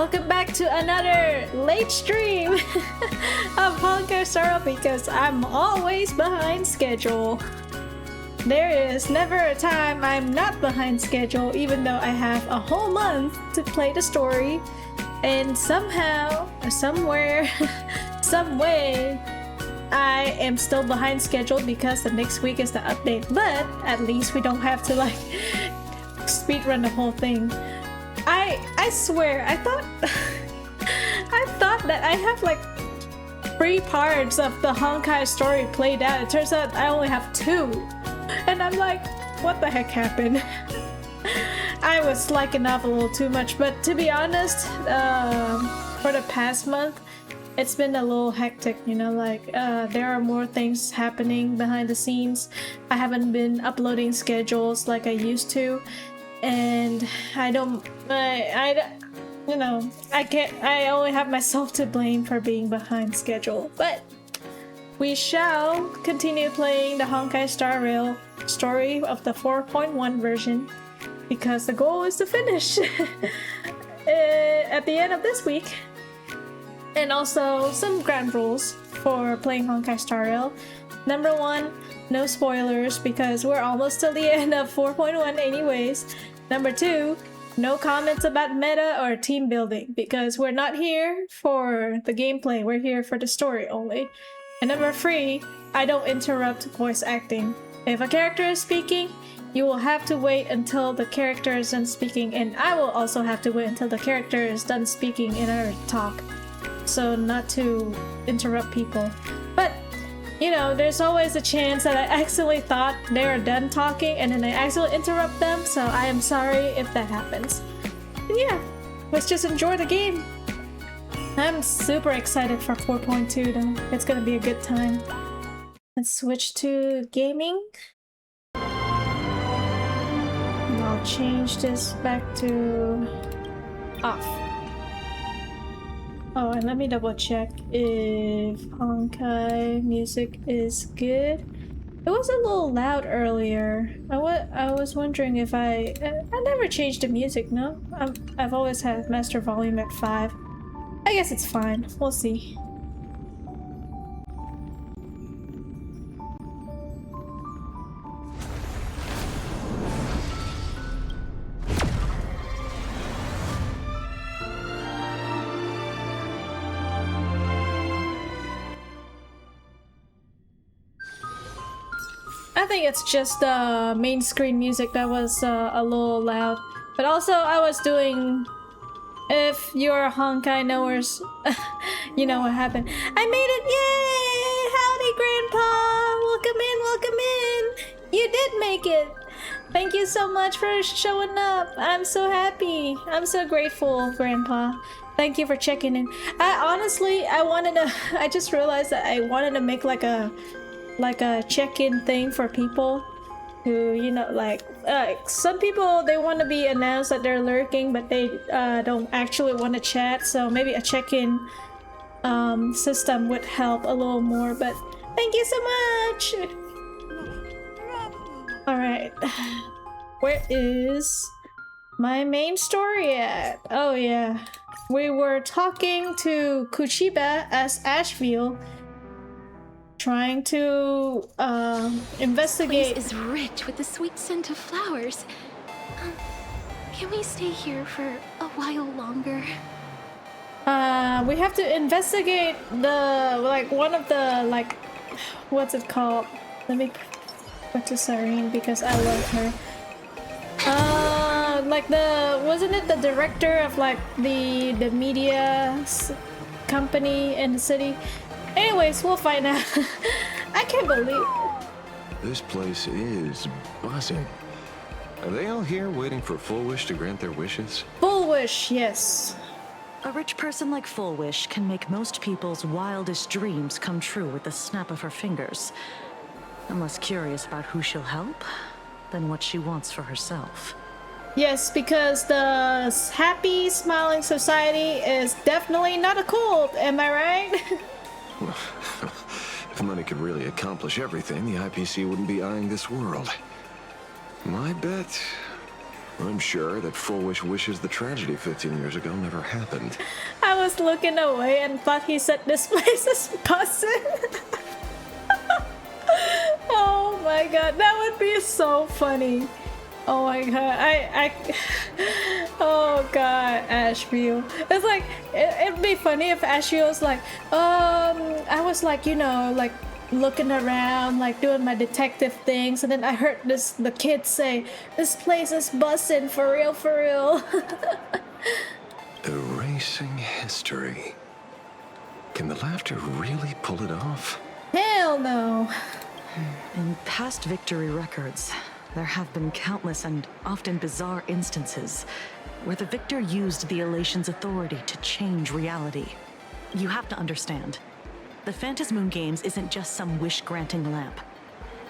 Welcome back to another late stream of Honkai Star because I'm always behind schedule. There is never a time I'm not behind schedule, even though I have a whole month to play the story. And somehow, somewhere, some way, I am still behind schedule because the next week is the update. But at least we don't have to like speedrun the whole thing. I swear, I thought that I have like 3 parts of the Honkai story played out. It turns out I only have 2. And I'm like, what the heck happened? I was slacking off a little too much, but to be honest, for the past month, it's been a little hectic, you know, like there are more things happening behind the scenes. I haven't been uploading schedules like I used to. And I only have myself to blame for being behind schedule. But we shall continue playing the Honkai Star Rail story of the 4.1 version because the goal is to finish at the end of this week. And also some ground rules for playing Honkai Star Rail. Number 1, no spoilers because we're almost till the end of 4.1 anyways. Number 2, no comments about meta or team building because we're not here for the gameplay, we're here for the story only. And number 3, I don't interrupt voice acting. If a character is speaking, you will have to wait until the character is done speaking, and I will also have to wait until the character is done speaking in order to talk. So not to interrupt people. But you know, there's always a chance that I accidentally thought they were done talking and then I accidentally interrupt them, so I am sorry if that happens. And yeah, let's just enjoy the game. I'm super excited for 4.2 though. It's gonna be a good time. Let's switch to gaming. And I'll change this back to off. Oh, and let me double check if Honkai music is good. It was a little loud earlier. I was wondering if I never changed the music, no? I've always had master volume at 5. I guess it's fine. We'll see. I think it's just the main screen music that was a little loud. But also I was doing... If you're a Honkai knowers, you know what happened. I made it! Yay! Howdy, Grandpa! Welcome in! You did make it! Thank you so much for showing up. I'm so happy. I'm so grateful, Grandpa. Thank you for checking in. I just realized that I wanted to make like a check-in thing for people who, you know, like some people, they want to be announced that they're lurking but they don't actually want to chat, so maybe a check-in system would help a little more. But thank you so much. All right, where is my main story at? Oh yeah, we were talking to Kuchiba as Asheville, trying to investigate. This place is rich with the sweet scent of flowers. Can we stay here for a while longer? We have to investigate the one of the what's it called? Let me put to Serene because I love her. Wasn't it the director of the media company in the city? Anyways, we'll find out. I can't believe it. This place is buzzing. Are they all here waiting for Full Wish to grant their wishes? Full Wish, yes. A rich person like Full Wish can make most people's wildest dreams come true with the snap of her fingers. I'm less curious about who she'll help than what she wants for herself. Yes, because the happy, smiling society is definitely not a cult, am I right? If money could really accomplish everything, the IPC wouldn't be eyeing this world. My bet, I'm sure that Full Wish wishes the tragedy 15 years ago never happened. I was looking away and thought he said this place is bussin'. Oh my god, that would be so funny. Oh my god, oh god, Ashville. It's like, it'd be funny if Ashville was like, I was like, you know, like looking around, like doing my detective things, and then I heard the kids say, this place is bussin', for real, for real. Erasing history. Can the laughter really pull it off? Hell no. In past victory records, there have been countless and often bizarre instances where the victor used the elation's authority to change reality. You have to understand, the Phantasmoon Games isn't just some wish-granting lamp.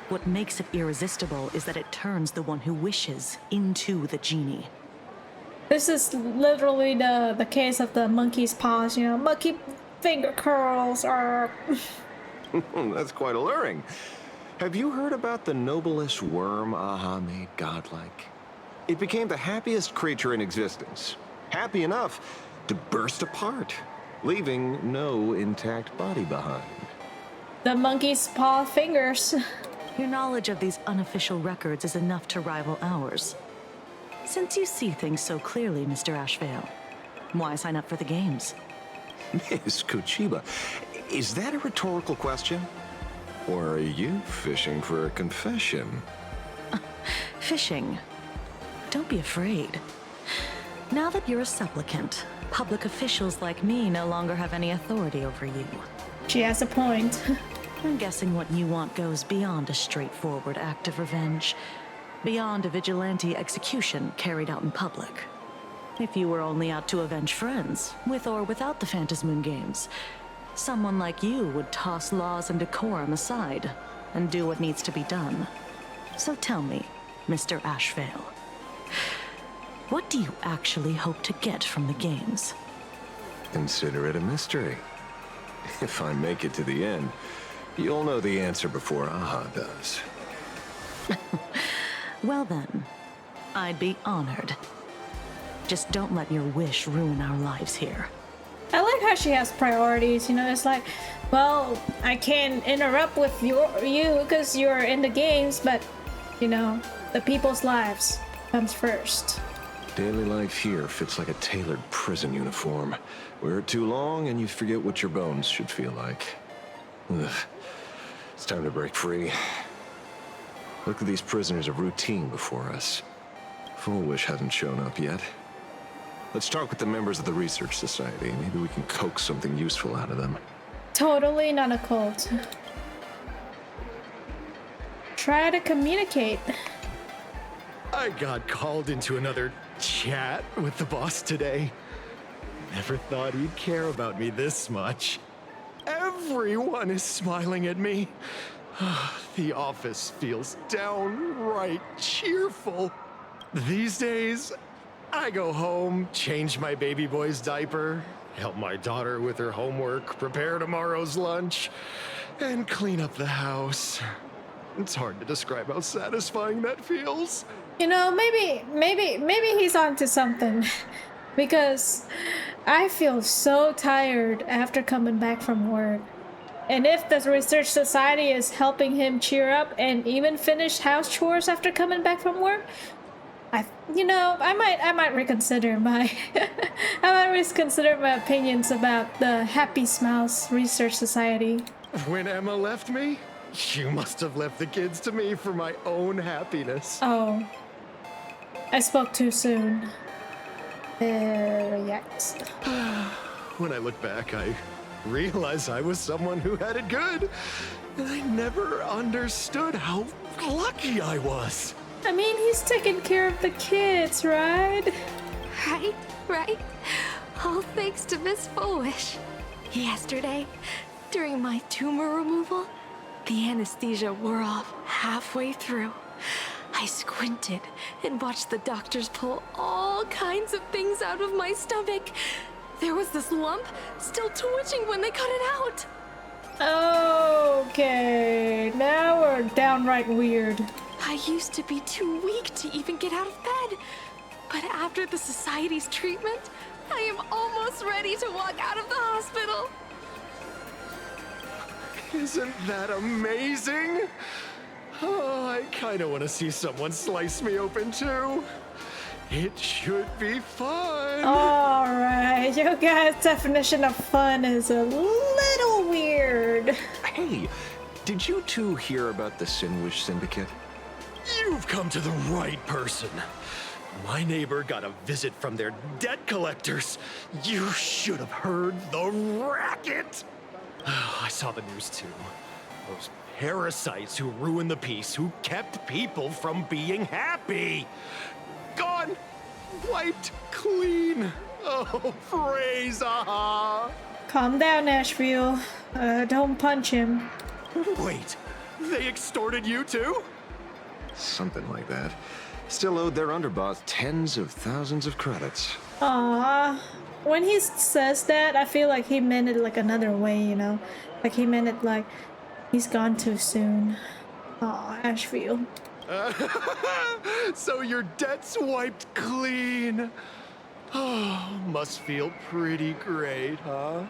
What makes it irresistible is that it turns the one who wishes into the genie. This is literally the case of the monkey's paws, you know, monkey finger curls or... That's quite alluring. Have you heard about the noblest worm Aha made godlike? It became the happiest creature in existence. Happy enough to burst apart, leaving no intact body behind. The monkey's paw fingers. Your knowledge of these unofficial records is enough to rival ours. Since you see things so clearly, Mr. Ashvale, why sign up for the games? Miss Kochiba, is that a rhetorical question? Or are you fishing for a confession? Fishing. Don't be afraid. Now that you're a supplicant, public officials like me no longer have any authority over you. She has a point. I'm guessing what you want goes beyond a straightforward act of revenge, beyond a vigilante execution carried out in public. If you were only out to avenge friends, with or without the Phantasmoon Games, someone like you would toss laws and decorum aside and do what needs to be done. So tell me, Mr. Ashvale, what do you actually hope to get from the games? Consider it a mystery. If I make it to the end, you'll know the answer before Aha does. Well then, I'd be honored. Just don't let your wish ruin our lives here. I like how she has priorities, you know, it's like, well, I can't interrupt with you because you're in the games, but, you know, the people's lives comes first. Daily life here fits like a tailored prison uniform. Wear it too long and you forget what your bones should feel like. Ugh. It's time to break free. Look at these prisoners of routine before us. Full Wish hasn't shown up yet. Let's talk with the members of the Research Society. Maybe we can coax something useful out of them. Totally not a cult. Try to communicate. I got called into another chat with the boss today. Never thought he'd care about me this much. Everyone is smiling at me. The office feels downright cheerful. These days, I go home, change my baby boy's diaper, help my daughter with her homework, prepare tomorrow's lunch, and clean up the house. It's hard to describe how satisfying that feels. You know, maybe he's onto something. Because I feel so tired after coming back from work. And if the Research Society is helping him cheer up and even finish house chores after coming back from work, I might reconsider my my opinions about the Happy Smiles Research Society. When Emma left me, you must have left the kids to me for my own happiness. Oh, I spoke too soon. Yes. When I look back, I realize I was someone who had it good, and I never understood how lucky I was. I mean, he's taking care of the kids, right? Right. All thanks to Miss Foolish. Yesterday, during my tumor removal, the anesthesia wore off halfway through. I squinted and watched the doctors pull all kinds of things out of my stomach. There was this lump still twitching when they cut it out. Okay, now we're downright weird. I used to be too weak to even get out of bed, But after the society's treatment, I am almost ready to walk out of the hospital. Isn't that amazing? Oh, I kinda wanna see someone slice me open too. It should be fun. Alright, your guys' definition of fun is a little weird. Hey, did you two hear about the Sinwish Syndicate? You've come to the right person. My neighbor got a visit from their debt collectors. You should have heard the racket. I saw the news too. Those parasites who ruined the peace, who kept people from being happy. Gone, wiped clean. Oh, praise aha. Calm down, Asheville. Don't punch him. Wait, they extorted you too? Something like that. Still owed their underboss tens of thousands of credits. Aww. When he says that, I feel like he meant it like another way, you know? Like he meant it like he's gone too soon. Aw, Asheville. So your debt's wiped clean. Oh, must feel pretty great, huh?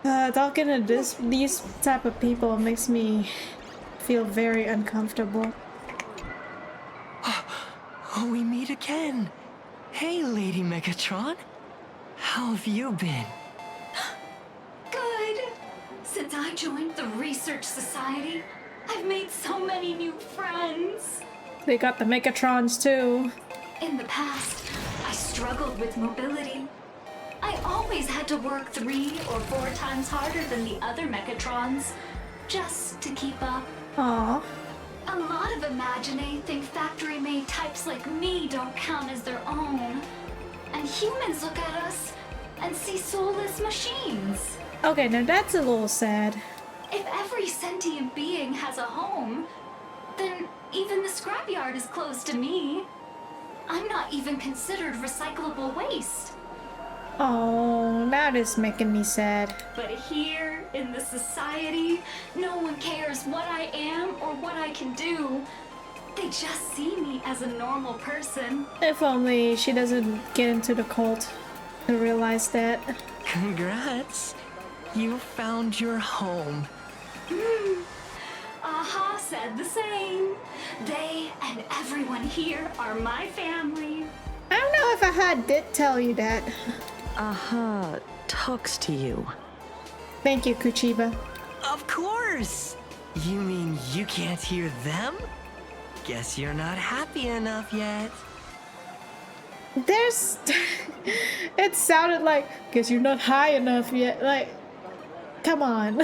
Talking to these type of people makes me feel very uncomfortable. Oh, we meet again. Hey, Lady Megatron. How have you been? Good. Since I joined the Research Society, I've made so many new friends. They got the Megatrons too. In the past, I struggled with mobility. I always had to work 3 or 4 times harder than the other Megatrons, just to keep up. Aw. A lot of Imagine think factory-made types like me don't count as their own. And humans look at us and see soulless machines. Okay, now that's a little sad. If every sentient being has a home, then even the scrapyard is closed to me. I'm not even considered recyclable waste. Oh, that is making me sad. But here, in the society, no one cares what I am or what I can do. They just see me as a normal person. If only she doesn't get into the cult to realize that. Congrats. You found your home. Aha said the same. They and everyone here are my family. I don't know if Aha did tell you that. Aha talks to you. Thank you, Kuchiba. Of course. You mean you can't hear them? Guess you're not happy enough yet. There's... It sounded like, guess you're not high enough yet. Like, come on.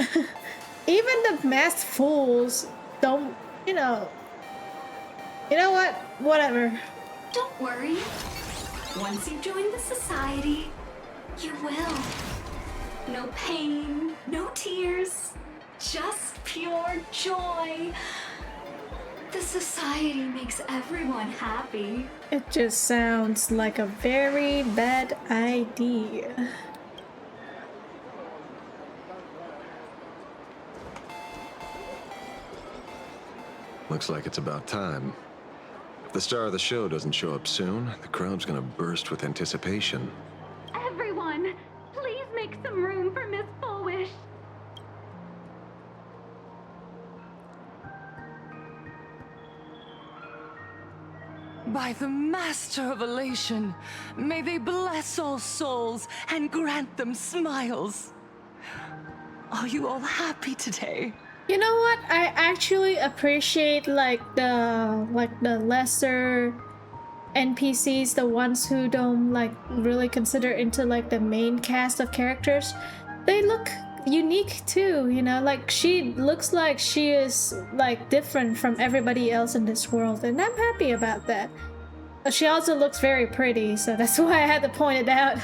Even the masked fools don't, you know... You know what? Whatever. Don't worry. Once you join the society, you will. No pain, no tears, just pure joy. The society makes everyone happy. It just sounds like a very bad idea. Looks like it's about time. If the star of the show doesn't show up soon, the crowd's gonna burst with anticipation. Everyone, please make some room for Miss Fullwish. By the Master of Elation, may they bless all souls and grant them smiles. Are you all happy today? You know what? I actually appreciate like the lesser NPCs, the ones who don't like really consider into like the main cast of characters. They look unique too, you know, like she looks like she is like different from everybody else in this world, and I'm happy about that. She also looks very pretty, so that's why I had to point it out.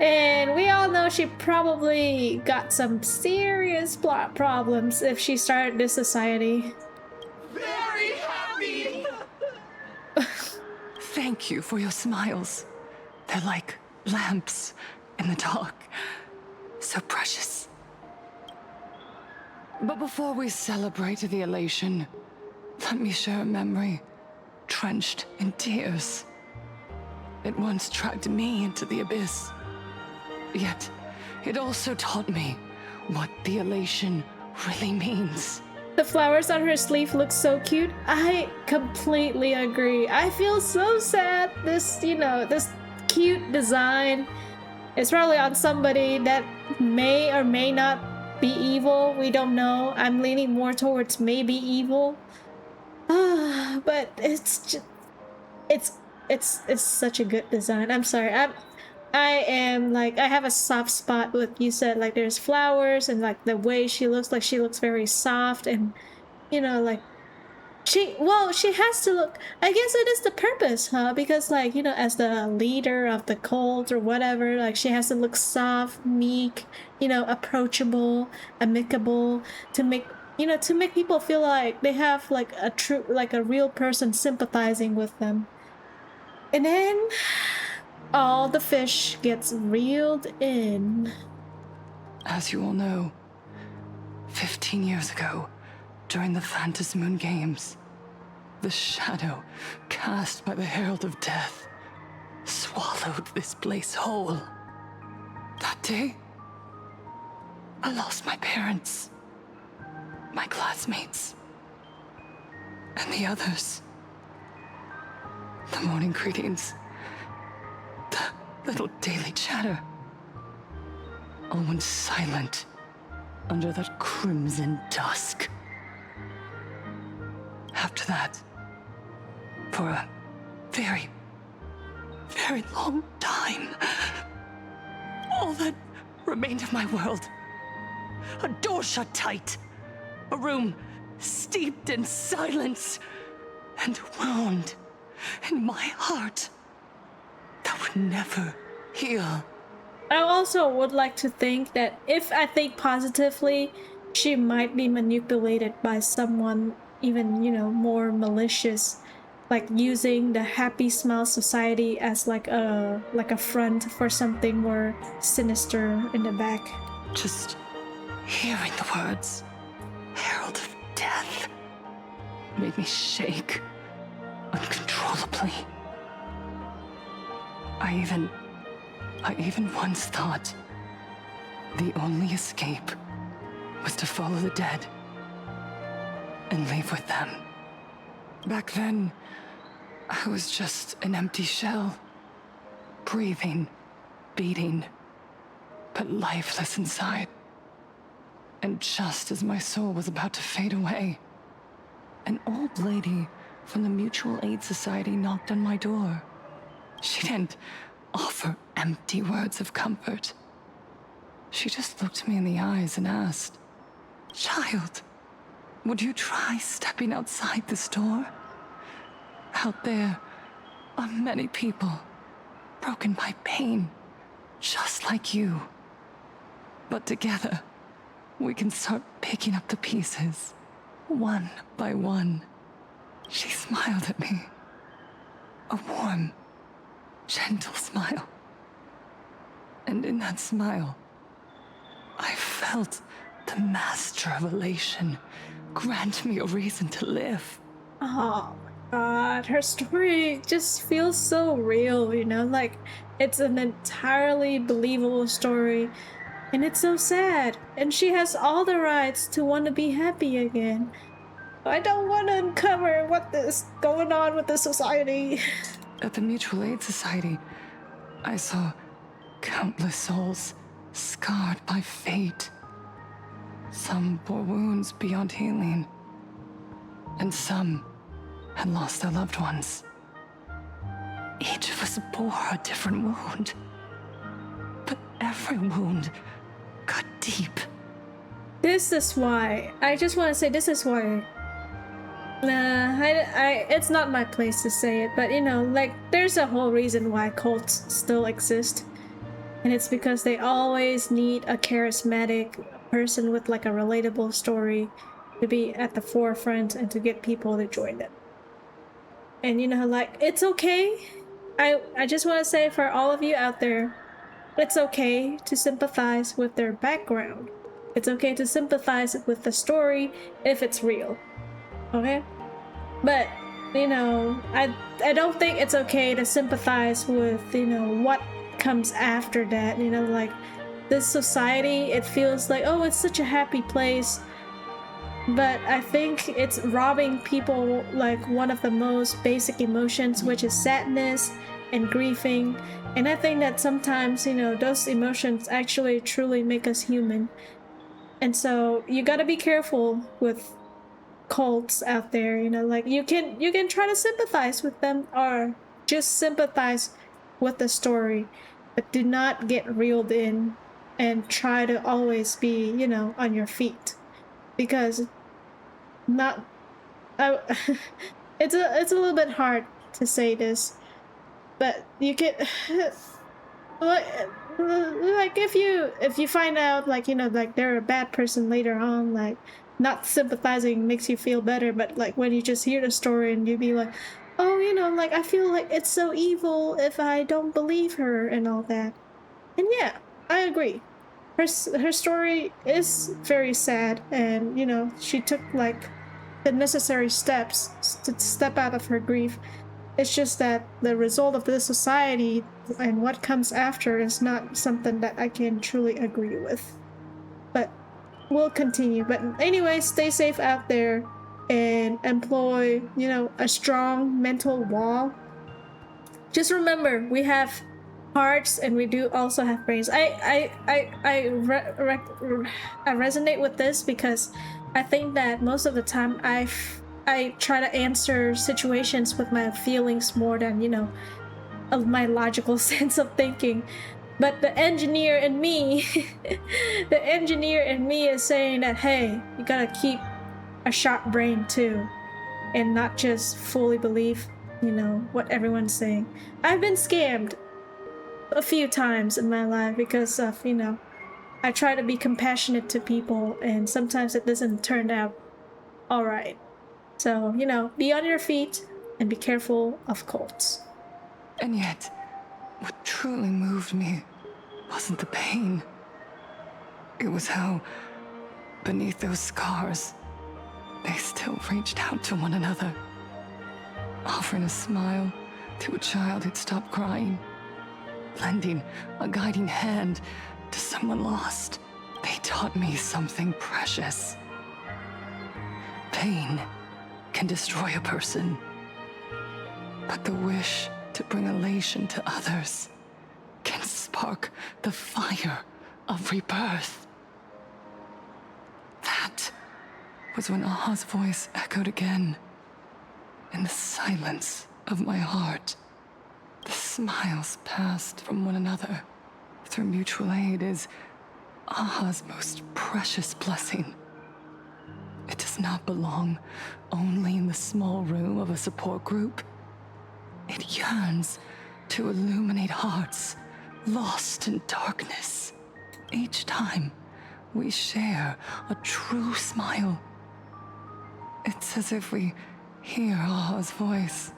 And we all know she probably got some serious plot problems if she started this society. Very happy! Thank you for your smiles. They're like lamps in the dark. So precious. But before we celebrate the elation, let me share a memory. drenched in tears. It once dragged me into the abyss. Yet, it also taught me what the elation really means. The flowers on her sleeve look so cute. I completely agree. I feel so sad. This, this cute design is probably on somebody that may or may not be evil. We don't know. I'm leaning more towards maybe evil. But it's just, it's such a good design. I'm sorry. I am like, I have a soft spot with, you said, like there's flowers and like the way she looks very soft, and like she has to look, I guess it is the purpose, huh? Because like, as the leader of the cult or whatever, like she has to look soft, meek, approachable, amicable, to make people feel like they have like a real person sympathizing with them. And then all the fish gets reeled in. As you all know, 15 years ago, during the Phantasmoon Games, the shadow cast by the Herald of Death swallowed this place whole. That day, I lost my parents, my classmates, and the others. The morning greetings, the little daily chatter, all went silent under that crimson dusk. After that, for a very, very long time, all that remained of my world, a door shut tight, a room steeped in silence, and a wound in my heart that would never heal. I also would like to think that if I think positively, she might be manipulated by someone even, more malicious, like using the Happy Smile Society as like a front for something more sinister in the back. Just hearing the words Herald of Death made me shake uncontrollably. I even once thought the only escape was to follow the dead and leave with them. Back then, I was just an empty shell, breathing, beating, but lifeless inside. And just as my soul was about to fade away, an old lady from the Mutual Aid Society knocked on my door. She didn't offer empty words of comfort. She just looked me in the eyes and asked, "Child, would you try stepping outside this door? Out there are many people broken by pain, just like you. But together, we can start picking up the pieces, one by one." She smiled at me. A warm, gentle smile. And in that smile, I felt the master of elation grant me a reason to live. Oh my god, her story just feels so real, like it's an entirely believable story, and it's so sad, and she has all the rights to want to be happy again. I don't want to uncover what is going on with the society. At the Mutual Aid Society, I saw countless souls scarred by fate. Some bore wounds beyond healing, and some had lost their loved ones. Each of us bore a different wound, but every wound cut deep. This is why, I just want to say, this is why, it's not my place to say it, but like, there's a whole reason why cults still exist. And it's because they always need a charismatic person with like a relatable story to be at the forefront and to get people to join them. And like, it's okay. I just want to say, for all of you out there, it's okay to sympathize with their background. It's okay to sympathize with the story if it's real. Okay? But you know, I don't think it's okay to sympathize with, you know, what comes after that. You know, like this society, it feels like, oh, it's such a happy place, but I think it's robbing people like one of the most basic emotions, which is sadness and grieving. And I think that sometimes, you know, those emotions actually truly make us human. And so you gotta be careful with cults out there, you know, like you can try to sympathize with them or just sympathize with the story, but do not get reeled in and try to always be, you know, on your feet, because not I, it's a little bit hard to say this, but you can like if you find out, like, you know, like they're a bad person later on, like not sympathizing makes you feel better, but like when you just hear the story and you be like, oh, you know, like I feel like it's so evil if I don't believe her and all that. And yeah, I agree, her story is very sad, and you know, she took like the necessary steps to step out of her grief. It's just that the result of this society and what comes after is not something that I can truly agree with. But we'll continue. But anyway, stay safe out there and employ, you know, a strong mental wall. Just remember, we have hearts and we do also have brains. I resonate with this because I think that most of the time I try to answer situations with my feelings more than, you know, of my logical sense of thinking. But the engineer in me, the engineer in me is saying that, hey, you gotta keep a sharp brain too, and not just fully believe, you know, what everyone's saying. I've been scammed a few times in my life because of, you know, I try to be compassionate to people and sometimes it doesn't turn out all right. So, you know, be on your feet and be careful of cults. And yet, what truly moved me wasn't the pain. It was how, beneath those scars, they still reached out to one another, offering a smile to a child who'd stopped crying, lending a guiding hand to someone lost. They taught me something precious. Pain can destroy a person, but the wish to bring elation to others can spark the fire of rebirth. That was when Aha's voice echoed again in the silence of my heart. The smiles passed from one another through mutual aid is Aha's most precious blessing. It does not belong only in the small room of a support group. It yearns to illuminate hearts lost in darkness. Each time we share a true smile, it's as if we hear Aha's voice.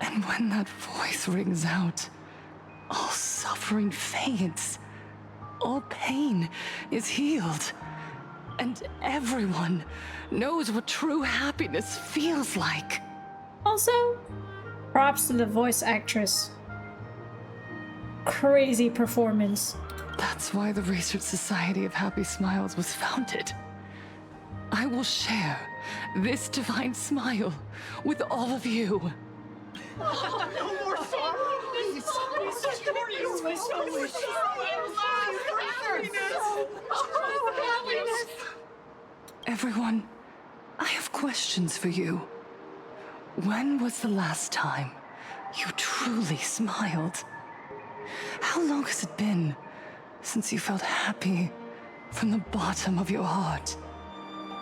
And when that voice rings out, all suffering fades, all pain is healed, and everyone knows what true happiness feels like. Also, props to the voice actress. Crazy performance. That's why the Research Society of Happy Smiles was founded. I will share this divine smile with all of you. Everyone, I have questions for you. When was the last time you truly smiled? How long has it been since you felt happy from the bottom of your heart?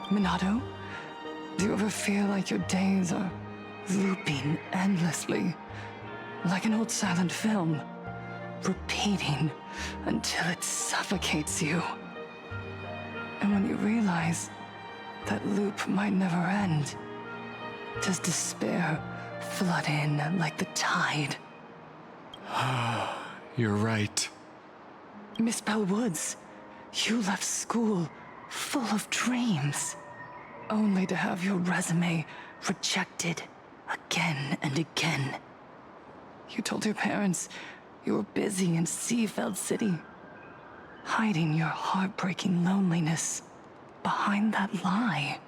Minato, do you ever feel like your days are looping endlessly, like an old silent film, repeating until it suffocates you? And when you realize that loop might never end, does despair flood in like the tide? You're right. Miss Bellwoods, you left school full of dreams. only to have your resume rejected again and again. You told your parents you were busy in Seafeld City, hiding your heartbreaking loneliness behind that lie.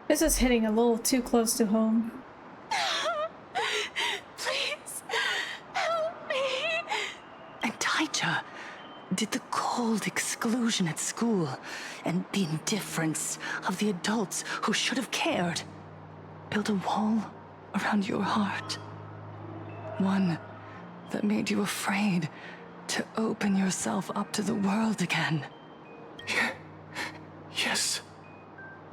This is hitting a little too close to home. Please, help me. And Taija did the cold exclusion at school and the indifference of the adults who should have cared build a wall around your heart. One that made you afraid to open yourself up to the world again. Yes.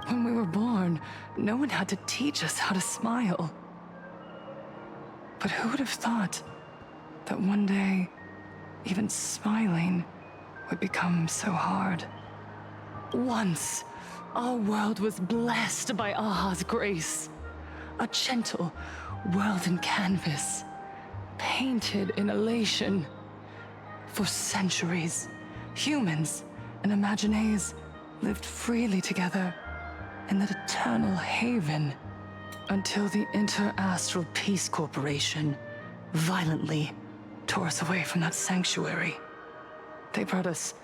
When we were born, no one had to teach us how to smile. But who would have thought that one day, even smiling would become so hard? Once, our world was blessed by Aha's grace. A gentle world in canvas, painted in elation. For centuries, humans and Imaginaes lived freely together in that eternal haven until the Inter-Astral Peace Corporation violently tore us away from that sanctuary. They brought us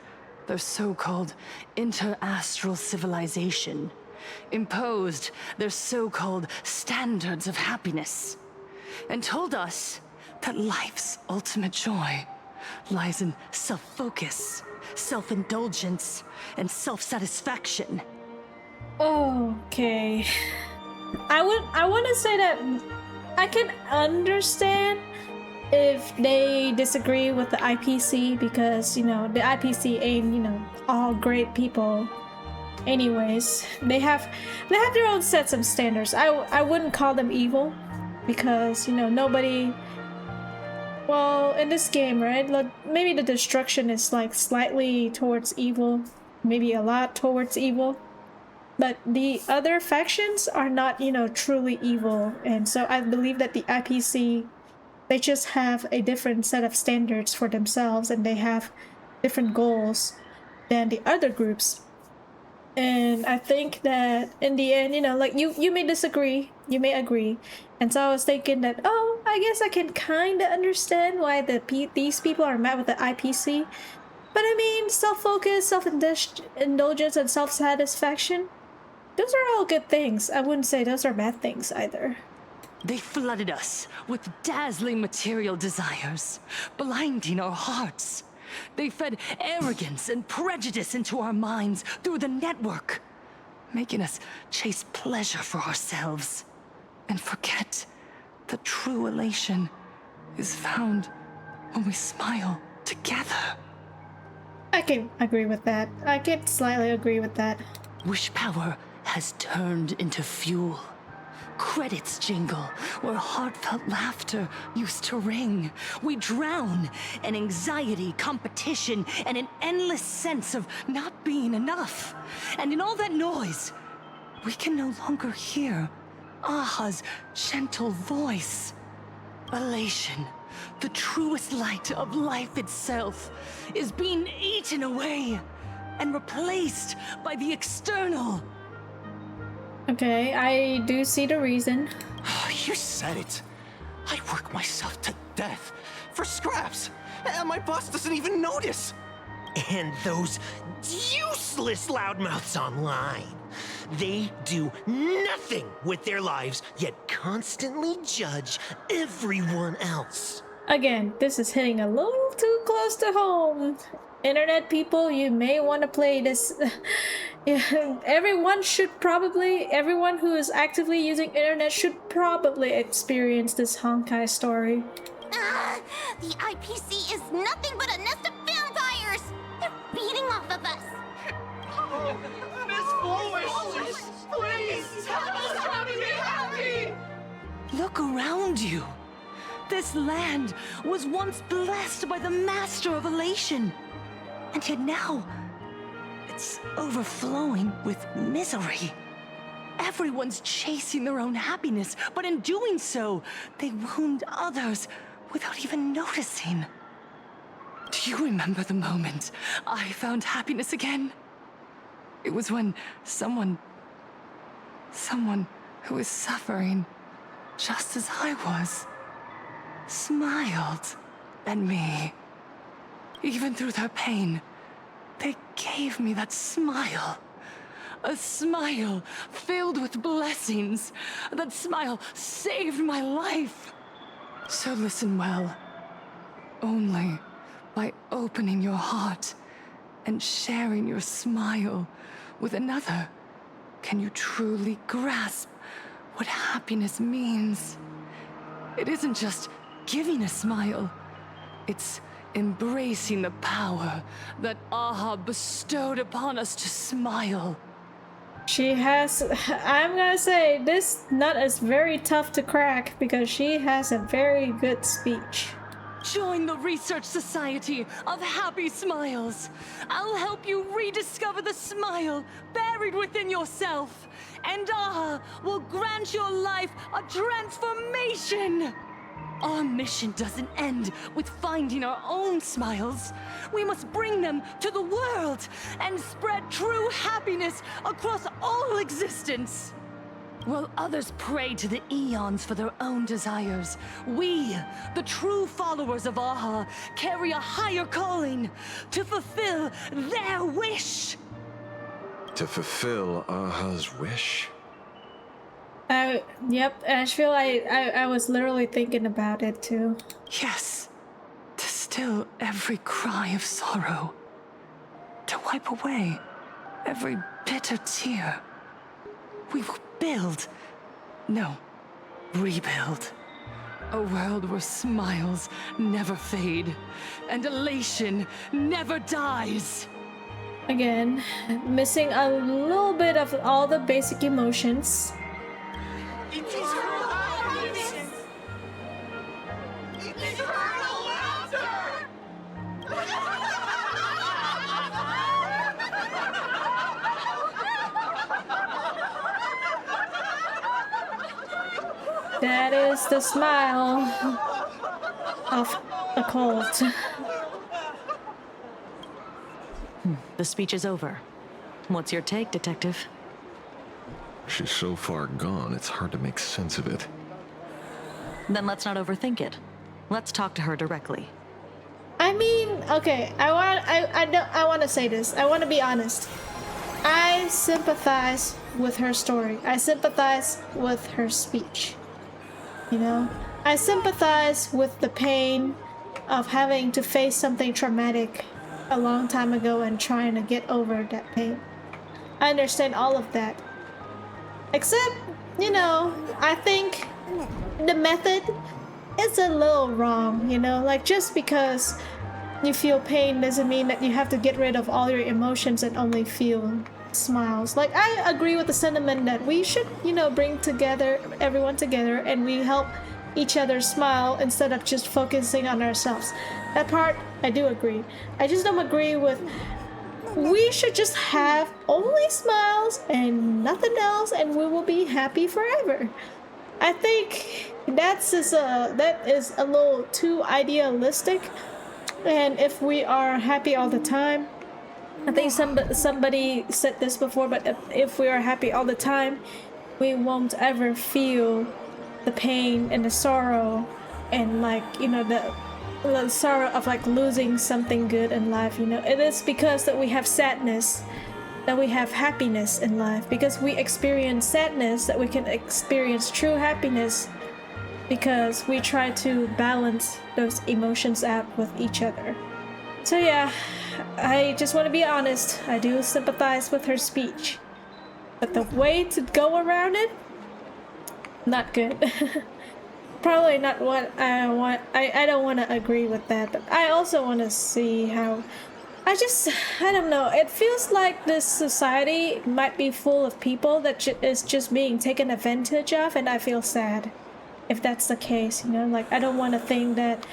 their so-called inter-astral civilization, imposed their so-called standards of happiness, and told us that life's ultimate joy lies in self-focus, self-indulgence, and self-satisfaction. Okay. I want to say that I can understand if they disagree with the IPC because, you know, the IPC ain't, you know, all great people. Anyways, they have their own sets of standards. I wouldn't call them evil because, you know, nobody. Well, in this game, right? Like, maybe the destruction is like slightly towards evil, maybe a lot towards evil. But the other factions are not, you know, truly evil. And so I believe that the IPC, they just have a different set of standards for themselves and they have different goals than the other groups. And I think that in the end, you know, like you may disagree, you may agree. And so I was thinking that, oh, I guess I can kind of understand why these people are mad with the IPC. But I mean, self-focus, self-indulgence, and self-satisfaction, those are all good things. I wouldn't say those are bad things either. They flooded us with dazzling material desires, blinding our hearts. They fed arrogance and prejudice into our minds through the network, making us chase pleasure for ourselves and forget that true elation is found when we smile together. I can agree with that. I can slightly agree with that. Wish power has turned into fuel. Credits jingle where heartfelt laughter used to ring. We drown in anxiety, competition, and an endless sense of not being enough. And in all that noise, we can no longer hear Aha's gentle voice. Elation, the truest light of life itself, is being eaten away and replaced by the external. Okay, I do see the reason. You said it. I work myself to death for scraps, and my boss doesn't even notice. And those useless loudmouths online. They do nothing with their lives, yet constantly judge everyone else. Again, this is hitting a little too close to home. Internet people, you may want to play this. Everyone who is actively using internet should probably experience this Honkai story. The IPC is nothing but a nest of vampires! They're feeding off of us! Look around you. This land was once blessed by the Master of Elation. And yet now, it's overflowing with misery. Everyone's chasing their own happiness, but in doing so, they wound others without even noticing. Do you remember the moment I found happiness again? It was when someone Someone who is suffering just as I was, smiled at me. Even through their pain, they gave me that smile. A smile filled with blessings. That smile saved my life. So listen well. Only by opening your heart and sharing your smile with another can you truly grasp what happiness means. It isn't just giving a smile. It's embracing the power that Aha bestowed upon us to smile. She has, I'm gonna say, this nut is very tough to crack because she has a very good speech. Join the Research Society of Happy Smiles. I'll help you rediscover the smile buried within yourself. And Aha will grant your life a transformation. Our mission doesn't end with finding our own smiles. We must bring them to the world and spread true happiness across all existence. While others pray to the eons for their own desires, we, the true followers of Aha, carry a higher calling to fulfill their wish. To fulfill Aha's wish? Yep, I feel like I was literally thinking about it too. Yes, to still every cry of sorrow. To wipe away every bitter tear. We will build, no, rebuild. A world where smiles never fade and elation never dies. Again, missing a little bit of all the basic emotions. That is the smile of a cult. The speech is over. What's your take, Detective? She's so far gone, it's hard to make sense of it. Then let's not overthink it. Let's talk to her directly. I mean, okay, I want to say this. I want to be honest. I sympathize with her story. I sympathize with her speech. You know? I sympathize with the pain of having to face something traumatic a long time ago and trying to get over that pain. I understand all of that. Except, you know, I think the method is a little wrong, you know? Like, just because you feel pain doesn't mean that you have to get rid of all your emotions and only feel smiles. Like, I agree with the sentiment that we should, you know, bring together everyone together and we help each other smile instead of just focusing on ourselves. That part I do agree. I just don't agree with we should just have only smiles and nothing else and we will be happy forever. I think that is a little too idealistic, and if we are happy all the time, I think somebody said this before, but if we are happy all the time, we won't ever feel the pain and the sorrow and, like, you know, the sorrow of like losing something good in life. You know, it is because that we have sadness that we have happiness in life, because we experience sadness that we can experience true happiness, because we try to balance those emotions out with each other. So yeah, I just want to be honest, I do sympathize with her speech, but the way to go around it, not good. Probably not what I want. I don't want to agree with that, but I also want to see how I don't know, it feels like this society might be full of people that is just being taken advantage of, and I feel sad if that's the case, you know? Like, I don't want to think that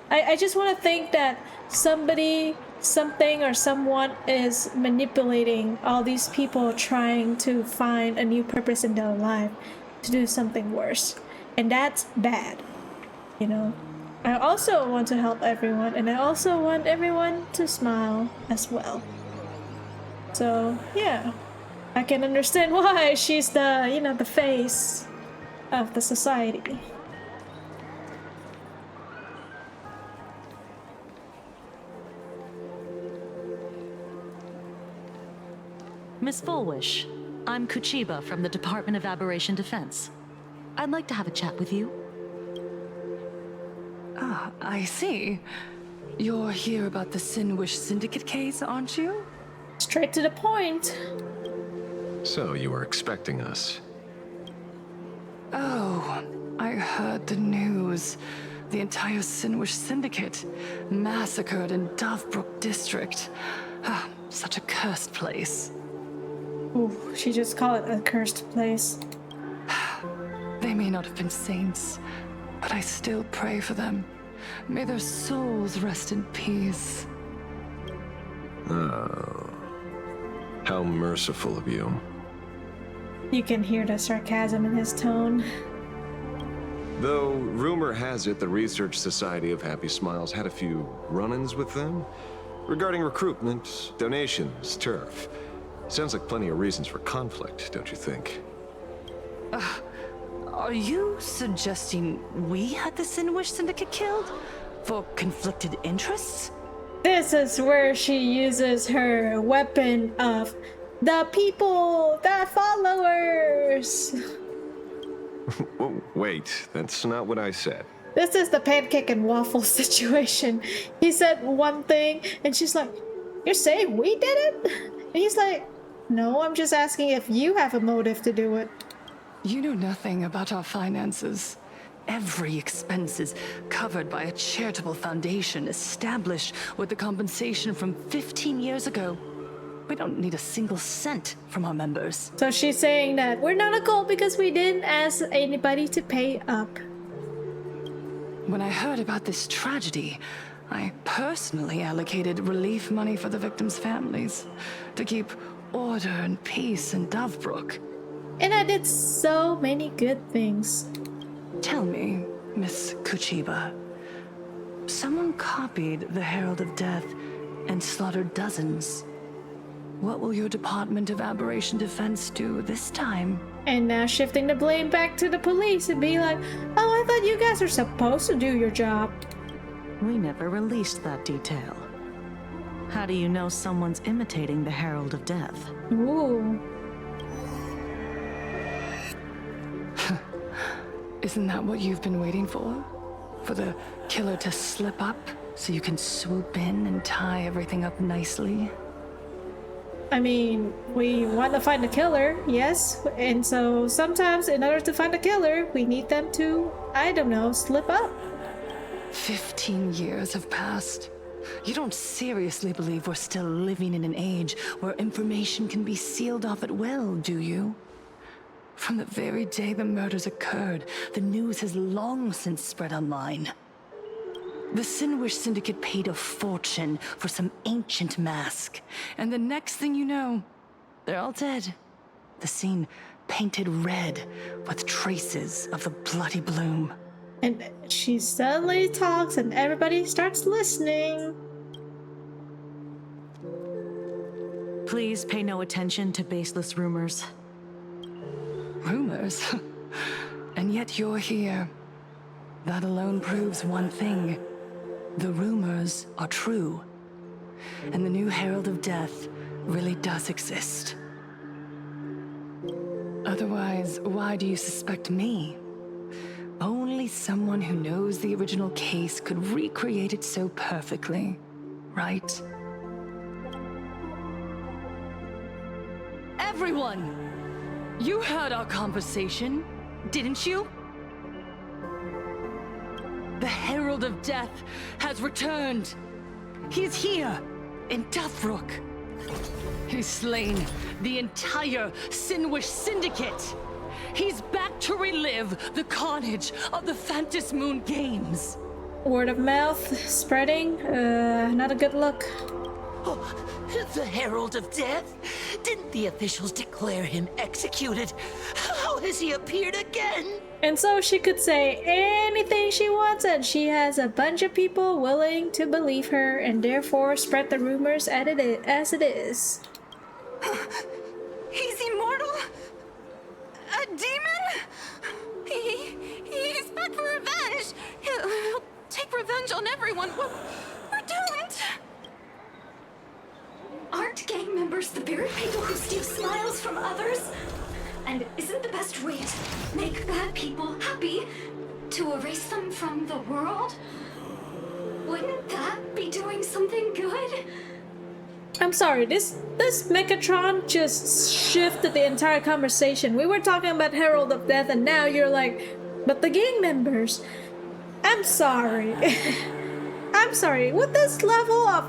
I just want to think that somebody, something, or someone is manipulating all these people trying to find a new purpose in their life to do something worse. And that's bad, you know? I also want to help everyone, and I also want everyone to smile as well. So, yeah. I can understand why she's the, you know, the face of the society. Miss Fullwish, I'm Kuchiba from the Department of Aberration Defense. I'd like to have a chat with you. Ah, I see. You're here about the Sinwish Syndicate case, aren't you? Straight to the point. So you were expecting us. Oh, I heard the news. The entire Sinwish Syndicate massacred in Dovebrook District. Ah, such a cursed place. Ooh, she just called it a cursed place. They may not have been saints, but I still pray for them. May their souls rest in peace. Oh. How merciful of you. You can hear the sarcasm in his tone. Though, rumor has it the Research Society of Happy Smiles had a few run-ins with them. Regarding recruitment, donations, turf. Sounds like plenty of reasons for conflict, don't you think? Are you suggesting we had the Sinwish Syndicate killed? For conflicted interests? This is where she uses her weapon of the people, the followers. Wait, that's not what I said. This is the pancake and waffle situation. He said one thing, and she's like, "You're saying we did it?" And he's like, "No, I'm just asking if you have a motive to do it." You know nothing about our finances. Every expense is covered by a charitable foundation established with the compensation from 15 years ago. We don't need a single cent from our members. So she's saying that we're not a cult because we didn't ask anybody to pay up. When I heard about this tragedy, I personally allocated relief money for the victims' families to keep order and peace in Dovebrook. And I did so many good things. Tell me, Miss Kuchiba, someone copied the Herald of Death and slaughtered dozens. What will your Department of Aberration Defense do this time? And now shifting the blame back to the police and being like, "Oh, I thought you guys were supposed to do your job." We never released that detail. How do you know someone's imitating the Herald of Death? Ooh. Isn't that what you've been waiting for? For the killer to slip up so you can swoop in and tie everything up nicely? I mean, we want to find the killer, yes. And so sometimes in order to find the killer, we need them to, I don't know, slip up. 15 years have passed. You don't seriously believe we're still living in an age where information can be sealed off at will, do you? From the very day the murders occurred, the news has long since spread online. The Sinwish Syndicate paid a fortune for some ancient mask, and the next thing you know, they're all dead. The scene painted red with traces of the bloody bloom. And she suddenly talks and everybody starts listening. Please pay no attention to baseless rumors. Rumors? And yet you're here. That alone proves one thing. The rumors are true. And the new Herald of Death really does exist. Otherwise, why do you suspect me? Only someone who knows the original case could recreate it so perfectly, right? Everyone! You heard our conversation, didn't you? The Herald of Death has returned. He's here, in Dovebrook. He's slain the entire Sinwish Syndicate. He's back to relive the carnage of the Phantom Moon Games. Word of mouth spreading, not a good look. Oh, the Herald of Death? Didn't the officials declare him executed? How has he appeared again? And so she could say anything she wants, and she has a bunch of people willing to believe her, and therefore spread the rumors as it is. He's demon? He's back for revenge. He'll take revenge on everyone. We're doomed. Aren't gang members the very people who steal smiles from others? And isn't the best way to make bad people happy to erase them from the world? Wouldn't that be doing something good? I'm sorry, this Megatron just shifted the entire conversation. We were talking about Herald of Death and now you're like, but the gang members. I'm sorry. I'm sorry, with this level of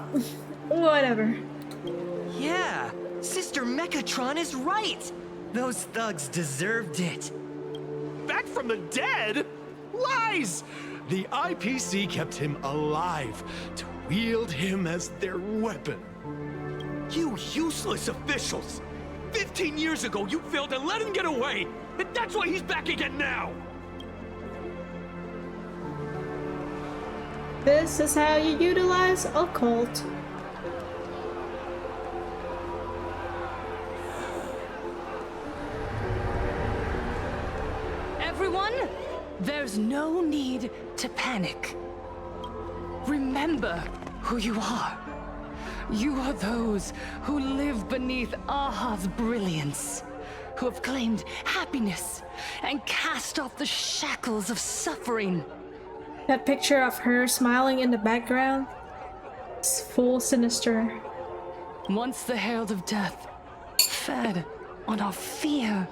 whatever. Yeah, Sister Mechatron is right. Those thugs deserved it. Back from the dead? Lies! The IPC kept him alive to wield him as their weapon. You useless officials! 15 years ago, you failed to let him get away, and that's why he's back again now! This is how you utilize a cult. Everyone, there's no need to panic. Remember who you are. You are those who live beneath Aha's brilliance, who have claimed happiness and cast off the shackles of suffering. That picture of her smiling in the background is full sinister. Once the Herald of Death fed on our fear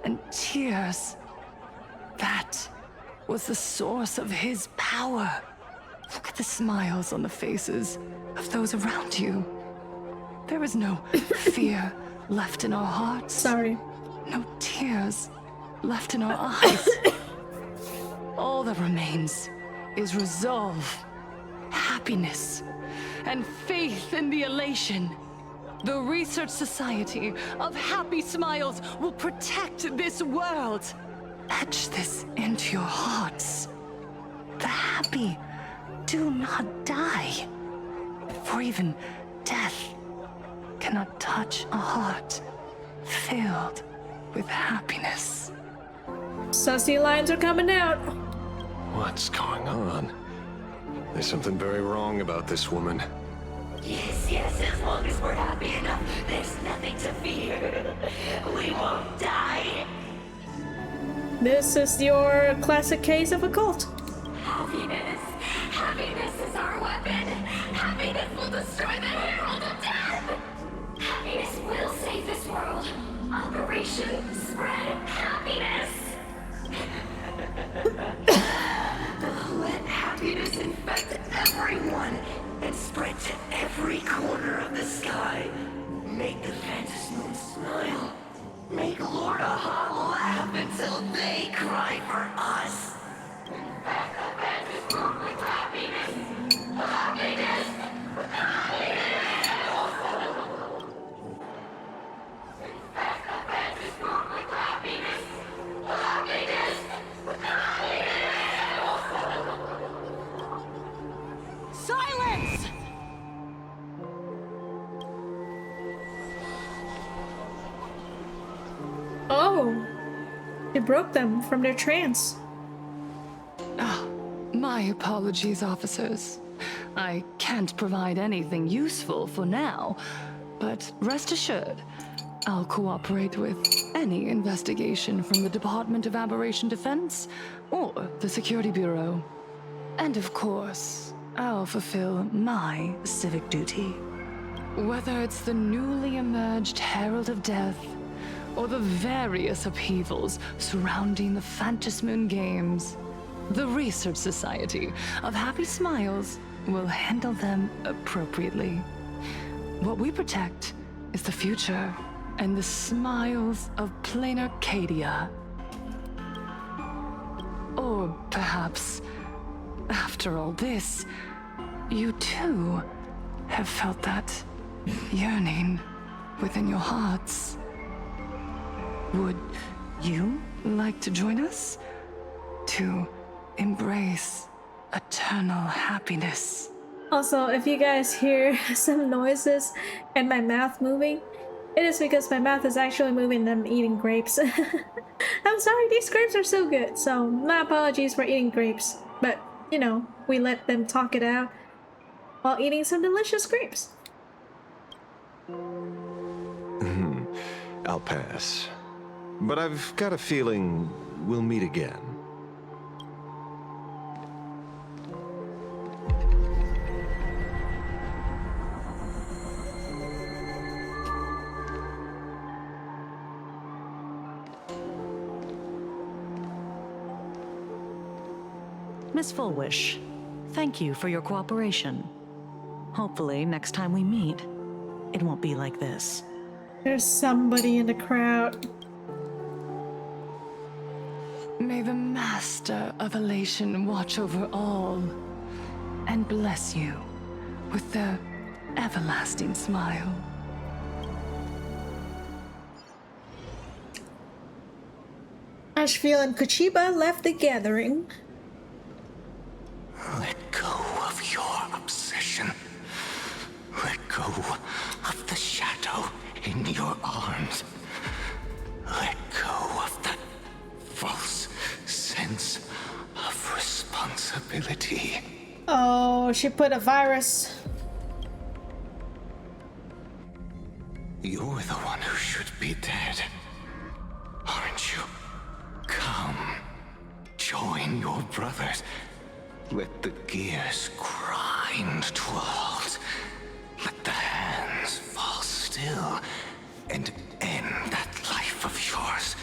and tears, that was the source of his power. Look at the smiles on the faces of those around you. There is no fear left in our hearts. Sorry. No tears left in our eyes. All that remains is resolve, happiness, and faith in the elation. The Research Society of Happy Smiles will protect this world. Etch this into your hearts. The happy do not die, for even death cannot touch a heart filled with happiness. Sussy lines are coming out. What's going on? There's something very wrong about this woman. Yes, as long as we're happy enough, there's nothing to fear. We won't die. This is your classic case of a cult. Happiness. Happiness is our weapon. Happiness will destroy the Herald of Death. Happiness will save this world. Operation Spread Happiness. Let happiness infect everyone and spread to every corner of the sky. Make the Phantom Moon smile. Make Lord Aha laugh until they cry for us. Infect the Phantom Moon with happiness. Happiness. Infect the Phantom Moon with happiness. Happiness. Silence! Oh, you broke them from their trance. My apologies, officers. I can't provide anything useful for now, but rest assured, I'll cooperate with any investigation from the Department of Aberration Defense or the Security Bureau. And of course, I'll fulfill my civic duty. Whether it's the newly emerged Herald of Death or the various upheavals surrounding the Phantasmoon Games, the Research Society of Happy Smiles will handle them appropriately. What we protect is the future and the smiles of plain Arcadia. Or perhaps, after all this, you too have felt that yearning within your hearts. Would you like to join us to embrace eternal happiness? Also, if you guys hear some noises and my mouth moving, It is because my mouth is actually moving and I'm eating grapes. I'm sorry, these grapes are so good, so my apologies for eating grapes. But, you know, we let them talk it out while eating some delicious grapes. I'll pass. But I've got a feeling we'll meet again. Miss Fullwish, thank you for your cooperation. Hopefully, next time we meet, it won't be like this. There's somebody in the crowd. May the Master of Elation watch over all and bless you with their everlasting smile. Ashfield and Kuchiba left the gathering. Let go of your obsession. Let go of the shadow in your arms. Let go of that false sense of responsibility. Oh, she put a virus. You're the one who should be dead, aren't you? Come, join your brothers. Let the gears grind to a halt. Let the hands fall still and end that life of yours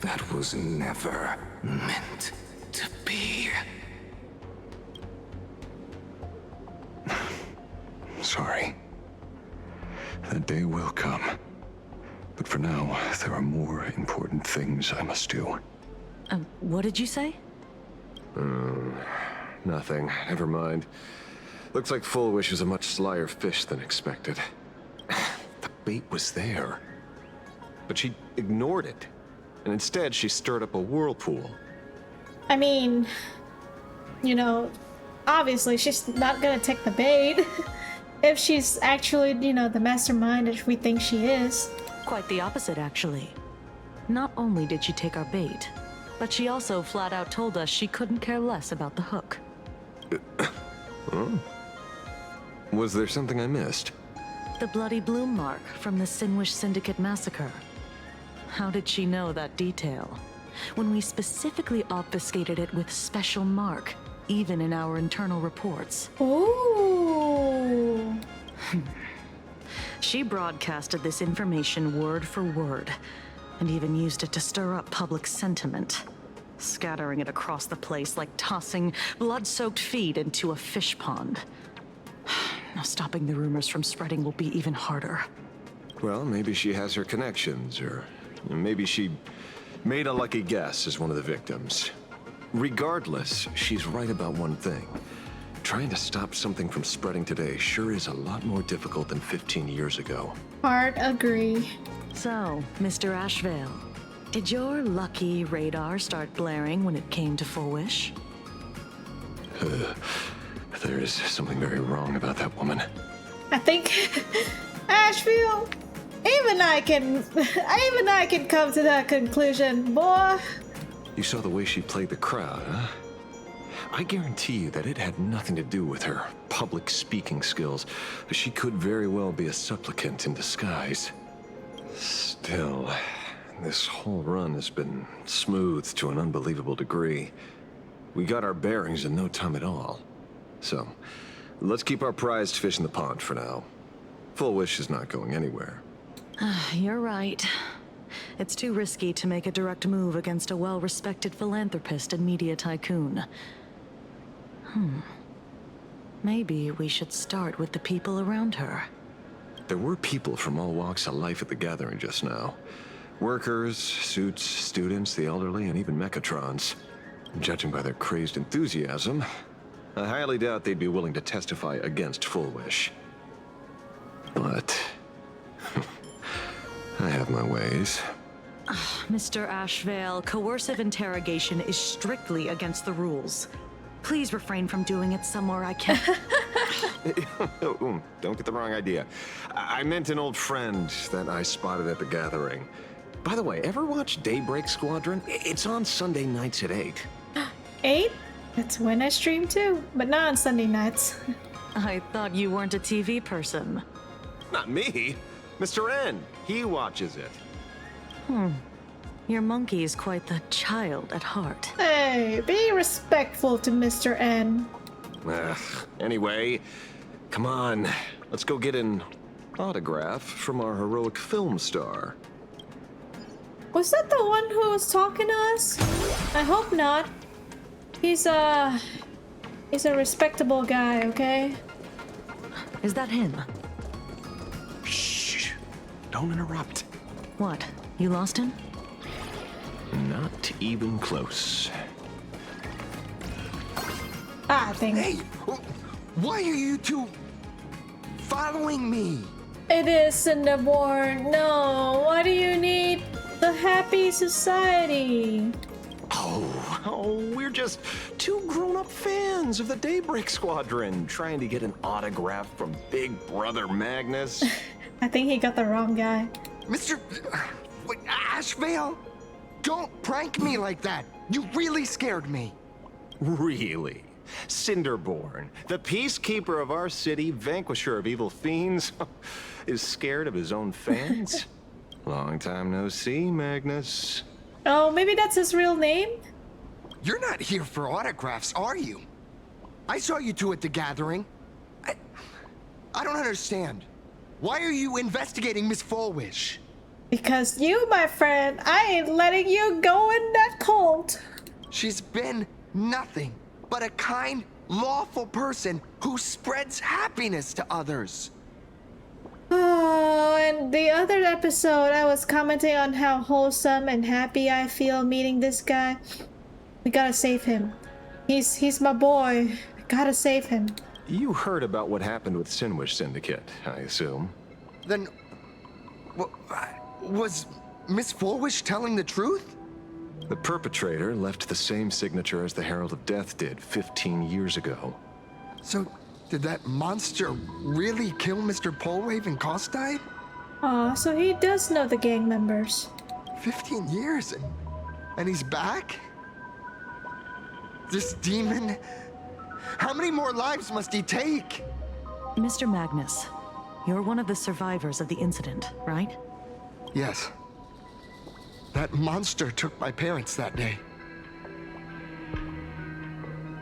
that was never meant to be. Sorry. That day will come. But for now, there are more important things I must do. What did you say? Nothing. Never mind. Looks like Fullwish is a much slyer fish than expected. The bait was there. But she ignored it. And instead, she stirred up a whirlpool. I mean, you know, obviously she's not gonna take the bait. If she's actually, you know, the mastermind that we think she is. Quite the opposite, actually. Not only did she take our bait, but she also flat out told us she couldn't care less about the hook. Oh. Was there something I missed? The bloody bloom mark from the Sinwish Syndicate massacre. How did she know that detail? When we specifically obfuscated it with special mark, even in our internal reports. Ooh. She broadcasted this information word for word, and even used it to stir up public sentiment, scattering it across the place like tossing blood-soaked feed into a fish pond. Now stopping the rumors from spreading will be even harder. Well, maybe she has her connections, or maybe she made a lucky guess as one of the victims. Regardless, she's right about one thing. Trying to stop something from spreading today sure is a lot more difficult than 15 years ago. Hard agree. So, Mr. Ashvale, did your lucky radar start blaring when it came to Fullwish? There is something very wrong about that woman. I think Ashfield, even I can come to that conclusion, boy. You saw the way she played the crowd, huh? I guarantee you that it had nothing to do with her public speaking skills. She could very well be a supplicant in disguise. Still, this whole run has been smoothed to an unbelievable degree. We got our bearings in no time at all. So, let's keep our prized fish in the pond for now. Fullwish is not going anywhere. You're right. It's too risky to make a direct move against a well-respected philanthropist and media tycoon. Maybe we should start with the people around her. There were people from all walks of life at the gathering just now. Workers, suits, students, the elderly, and even Mechatrons. Judging by their crazed enthusiasm, I highly doubt they'd be willing to testify against Fullwish. But I have my ways. Mr. Ashvale, coercive interrogation is strictly against the rules. Please refrain from doing it somewhere I can. Don't get the wrong idea. I meant an old friend that I spotted at the gathering. By the way, ever watch Daybreak Squadron? It's on Sunday nights at 8. 8? That's when I stream too, but not on Sunday nights. I thought you weren't a TV person. Not me. Mr. N. He watches it. Your monkey is quite the child at heart. Hey, be respectful to Mr. N. Anyway, come on. Let's go get an autograph from our heroic film star. Was that the one who was talking to us? I hope not. He's a respectable guy, okay? Is that him? Shh. Don't interrupt. What? You lost him? Not even close. Ah, dang it. Hey, why are you two following me? It is Cinderborn. No, why do you need the happy society? Oh, we're just two grown-up fans of the Daybreak Squadron trying to get an autograph from Big Brother Magnus. I think he got the wrong guy. Mr. Ashvale? Don't prank me like that. You really scared me. Really? Cinderborn, the peacekeeper of our city, vanquisher of evil fiends, is scared of his own fans? Long time no see, Magnus. Oh, maybe that's his real name? You're not here for autographs, are you? I saw you two at the gathering. I don't understand. Why are you investigating Miss Fullwish? Because you, my friend, I ain't letting you go in that cult. She's been nothing but a kind, lawful person who spreads happiness to others. Oh, and the other episode, I was commenting on how wholesome and happy I feel meeting this guy. We gotta save him. He's my boy. I gotta save him. You heard about what happened with Sinwish Syndicate, I assume. Then, was Miss Fullwish telling the truth? The perpetrator left the same signature as the Herald of Death did 15 years ago. So, did that monster really kill Mr. Polwave and Costide? Aw, so he does know the gang members. 15 years and he's back? This demon? How many more lives must he take? Mr. Magnus, you're one of the survivors of the incident, right? Yes. That monster took my parents that day.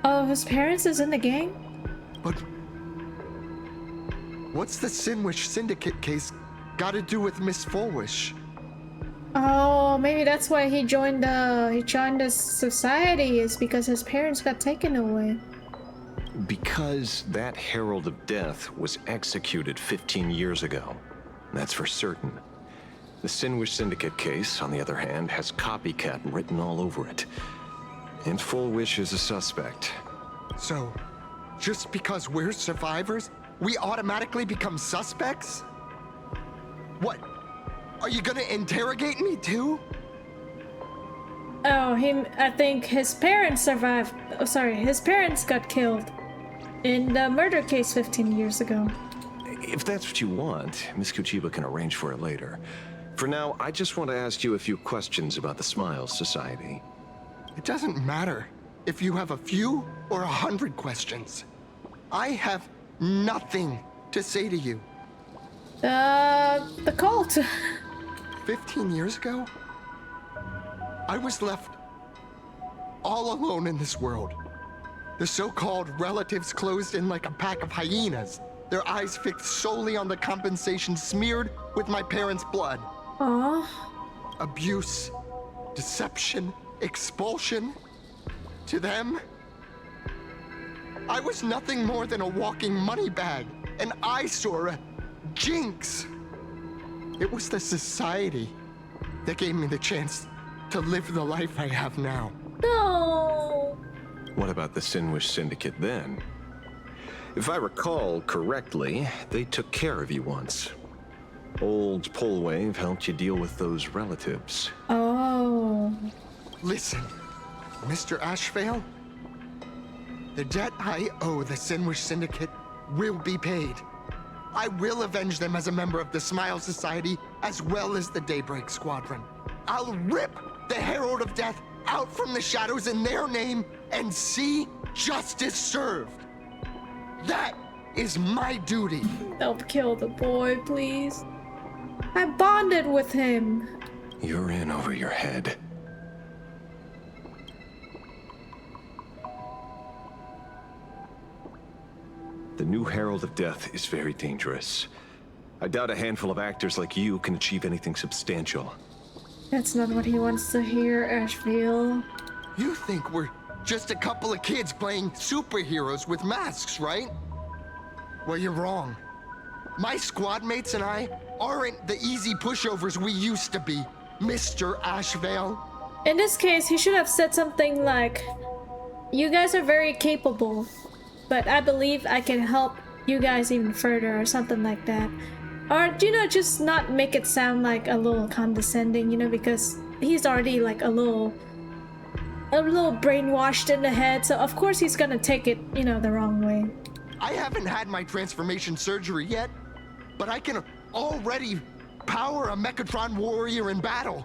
Oh, his parents is in the gang? But what's the Sinwish Syndicate case got to do with Miss Fullwish? Oh, maybe that's why he joined the society, is because his parents got taken away. Because that Herald of Death was executed 15 years ago. That's for certain. The Sinwish Syndicate case, on the other hand, has copycat written all over it. And Fullwish is a suspect. So, just because we're survivors, we automatically become suspects? What? Are you gonna interrogate me too? Oh, I think his parents survived. Oh, sorry, his parents got killed in the murder case 15 years ago. If that's what you want, Miss Kuchiba can arrange for it later. For now, I just want to ask you a few questions about the Smiles Society. It doesn't matter if you have a few or 100 questions. I have nothing to say to you. The cult. 15 years ago, I was left all alone in this world. The so-called relatives closed in like a pack of hyenas, their eyes fixed solely on the compensation smeared with my parents' blood. Aww. Abuse, deception, expulsion. To them, I was nothing more than a walking money bag, an eyesore, a jinx. It was the society that gave me the chance to live the life I have now. No. What about the Sinwish Syndicate then? If I recall correctly, they took care of you once. Old Polwave helped you deal with those relatives. Oh. Listen, Mr. Ashvale, the debt I owe the Sinwish Syndicate will be paid. I will avenge them as a member of the Smile Society, as well as the Daybreak Squadron. I'll rip the Herald of Death out from the shadows in their name and see justice served. That is my duty. Don't kill the boy, please. I bonded with him. You're in over your head. The new Herald of Death is very dangerous. I doubt a handful of actors like you can achieve anything substantial. That's not what he wants to hear, Asheville. You think we're just a couple of kids playing superheroes with masks, right? Well, you're wrong. My squad mates and I aren't the easy pushovers we used to be, Mr. Ashevale. In this case, he should have said something like, "You guys are very capable, but I believe I can help you guys even further," or something like that. Or, you know, just not make it sound like a little condescending, you know, because he's already like a little brainwashed in the head, so of course he's gonna take it, you know, the wrong way. I haven't had my transformation surgery yet, but I can already power a Mechatron warrior in battle.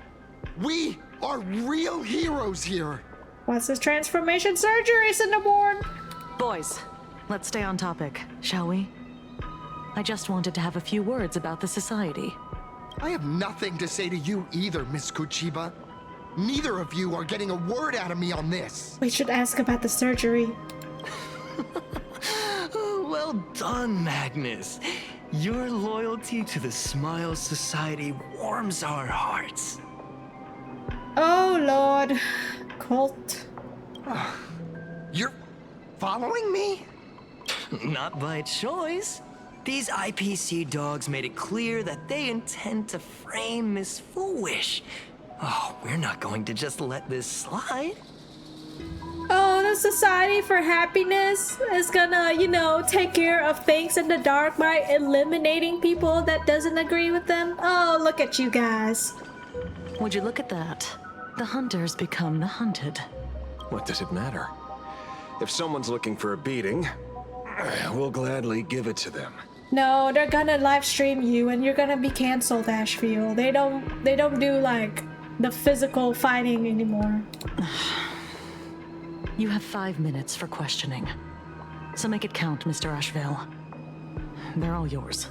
We are real heroes here. What's his transformation surgery, Cinnaborn? Boys, let's stay on topic, shall we? I just wanted to have a few words about the society. I have nothing to say to you either, Miss Kuchiba. Neither of you are getting a word out of me on this. We should ask about the surgery. Well done, Magnus. Your loyalty to the Smile Society warms our hearts. Oh Lord, Colt. You're following me? Not by choice. These IPC dogs made it clear that they intend to frame Miss Foolish. Oh, we're not going to just let this slide. Oh, the Society for Happiness is gonna, you know, take care of things in the dark by eliminating people that doesn't agree with them. Oh, look at you guys. Would you look at that? The hunters become the hunted. What does it matter? If someone's looking for a beating, we'll gladly give it to them. No, they're gonna live stream you and you're gonna be canceled, Ashfield. They don't do like the physical fighting anymore. You have 5 minutes for questioning. So make it count, Mr. Asheville. They're all yours.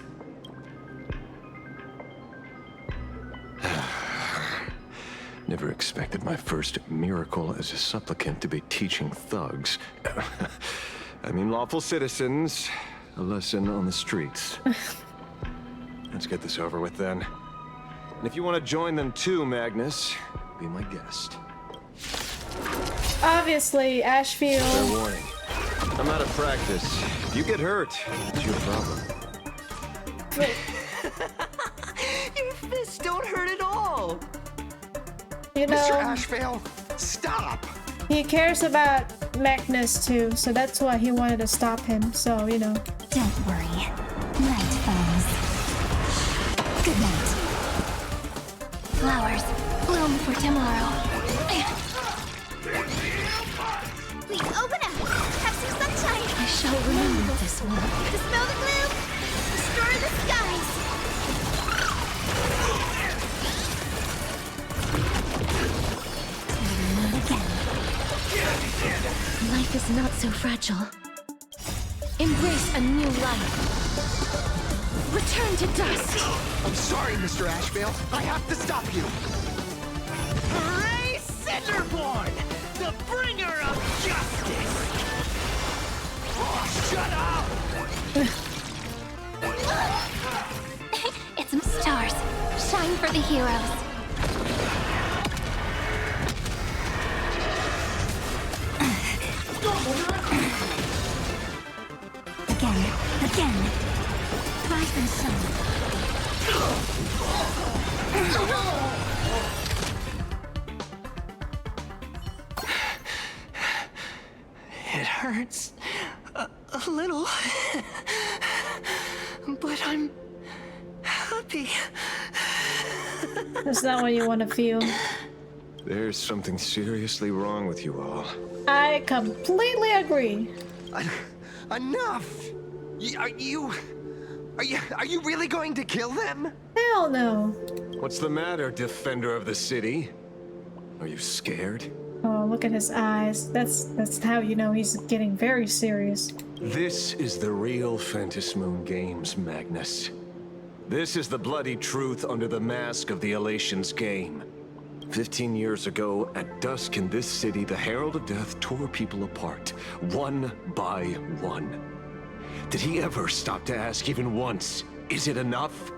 Never expected my first miracle as a supplicant to be teaching thugs. I mean lawful citizens, a lesson on the streets. Let's get this over with then. And if you want to join them too, Magnus, be my guest. Obviously, Ashfield. Fair warning. I'm out of practice. If you get hurt, it's your problem. Your fists don't hurt at all. You know, Mr. Ashevale, stop! he cares about Magnus too, so that's why he wanted to stop him. So, you know. Don't worry. Night falls. Good night. Flowers bloom for tomorrow. Please open up. Have some sunshine. I shall remember this one. Dispel the gloom. Destroy the skies. Not again. Life is not so fragile. Embrace a new life. Return to dust. I'm sorry, Mr. Ashevale. I have to stop you. Hooray, Cinderborn! The bringer of justice! Oh, shut up! It's some stars. Shine for the heroes. Again. Rise and shine. It hurts a little, but I'm happy. That's not what you want to feel. There's something seriously wrong with you all. I completely agree. Enough! Are you really going to kill them? Hell no. What's the matter, defender of the city? Are you scared? Oh, look at his eyes. That's how you know he's getting very serious. This is the real Phantasmoon Games, Magnus. This is the bloody truth under the mask of the Elations game. 15 years ago, at dusk in this city, the Herald of Death tore people apart, one by one. Did he ever stop to ask even once, is it enough?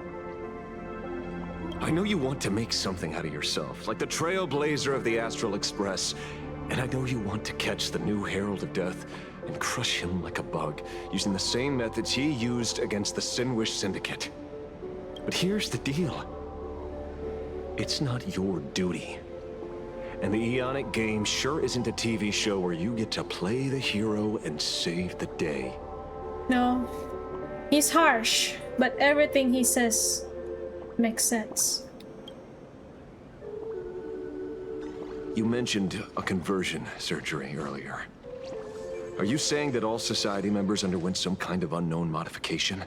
I know you want to make something out of yourself, like the trailblazer of the Astral Express, and I know you want to catch the new Herald of Death and crush him like a bug, using the same methods he used against the Sinwish Syndicate. But here's the deal. It's not your duty. And the Eonic game sure isn't a TV show where you get to play the hero and save the day. No. He's harsh, but everything he says makes sense. You mentioned a conversion surgery earlier. Are you saying that all society members underwent some kind of unknown modification?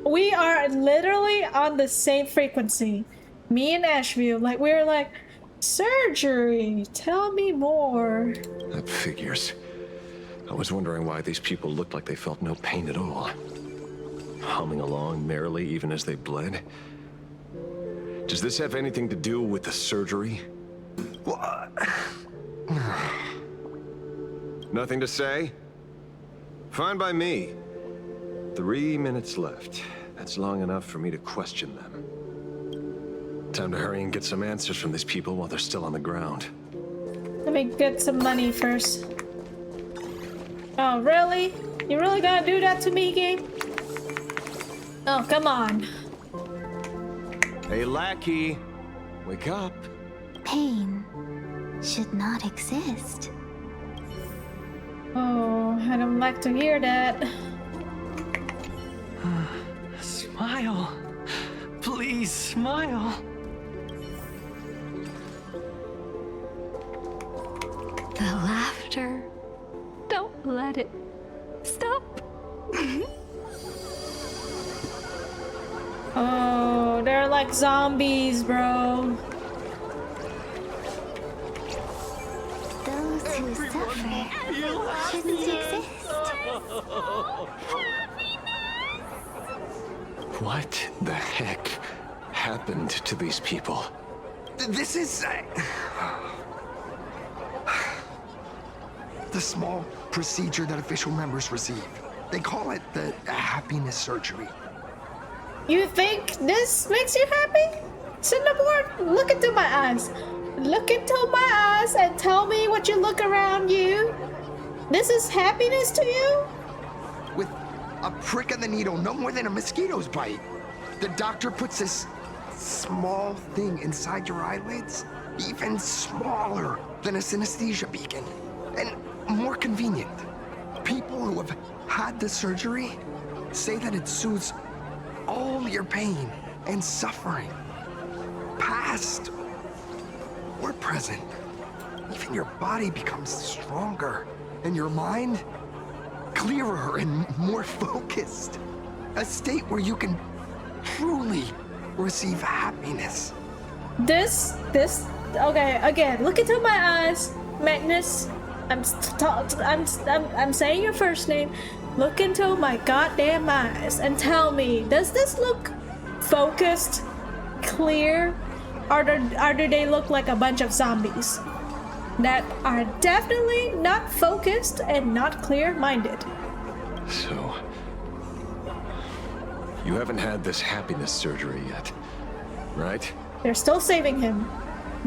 We are literally on the same frequency. Me and Ashview, like we were like, surgery, tell me more. That figures. I was wondering why these people looked like they felt no pain at all. Humming along merrily even as they bled. Does this have anything to do with the surgery? Nothing to say? Fine by me. 3 minutes left. That's long enough for me to question them. Time to hurry and get some answers from these people while they're still on the ground. Let me get some money first. Oh, really? You really gonna do that to me, game? Oh, come on. Hey, lackey. Wake up. Pain should not exist. Oh, I don't like to hear that. Smile. Please smile. The laughter. Don't let it stop. Oh, they're like zombies, bro. Those who suffer shouldn't exist. What the heck happened to these people? This is... the small procedure that official members receive. They call it the happiness surgery. You think this makes you happy? Cinnamon, look into my eyes. Look into my eyes and tell me what you look around you. This is happiness to you? With a prick of the needle, no more than a mosquito's bite. The doctor puts this small thing inside your eyelids, even smaller than a synesthesia beacon, and more convenient. People who have had the surgery say that it soothes all your pain and suffering, past or present. Even your body becomes stronger, and your mind clearer and more focused. A state where you can truly receive happiness. Okay, again, look into my eyes, Magnus. I'm saying your first name. Look into my goddamn eyes and tell me, does this look focused, clear, or do they look like a bunch of zombies that are definitely not focused and not clear-minded? So, you haven't had this happiness surgery yet, right? They're still saving him.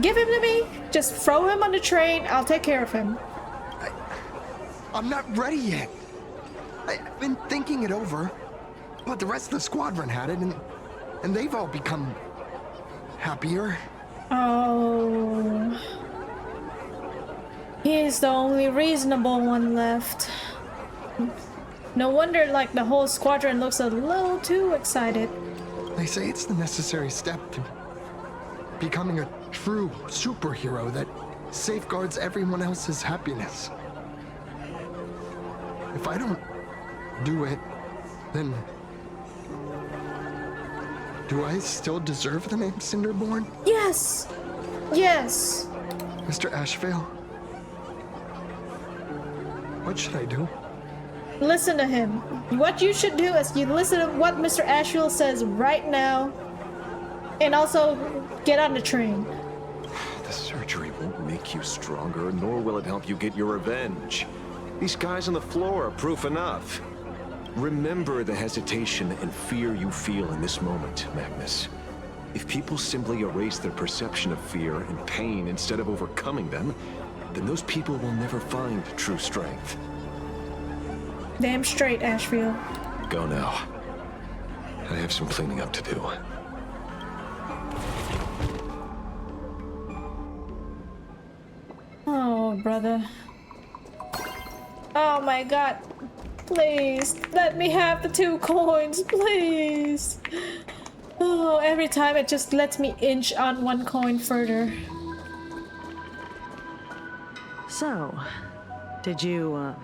Give him to me. Just throw him on the train. I'll take care of him. I'm not ready yet. I've been thinking it over, but the rest of the squadron had it, and they've all become happier. Oh. He's the only reasonable one left. No wonder, like, the whole squadron looks a little too excited. They say it's the necessary step to becoming a true superhero that safeguards everyone else's happiness. If I don't do it, then... do I still deserve the name Cinderborn? Yes! Yes! Mr. Ashvale? What should I do? Listen to him. What you should do is you listen to what Mr. Ashville says right now, and also get on the train. The surgery won't make you stronger, nor will it help you get your revenge. These guys on the floor are proof enough. Remember the hesitation and fear you feel in this moment, Magnus. If people simply erase their perception of fear and pain instead of overcoming them, then those people will never find true strength. Damn straight, Ashville. Go now. I have some cleaning up to do. Oh, brother. Oh my god. Please, let me have the 2 coins, please. Oh, every time it just lets me inch on 1 coin further. So, did you,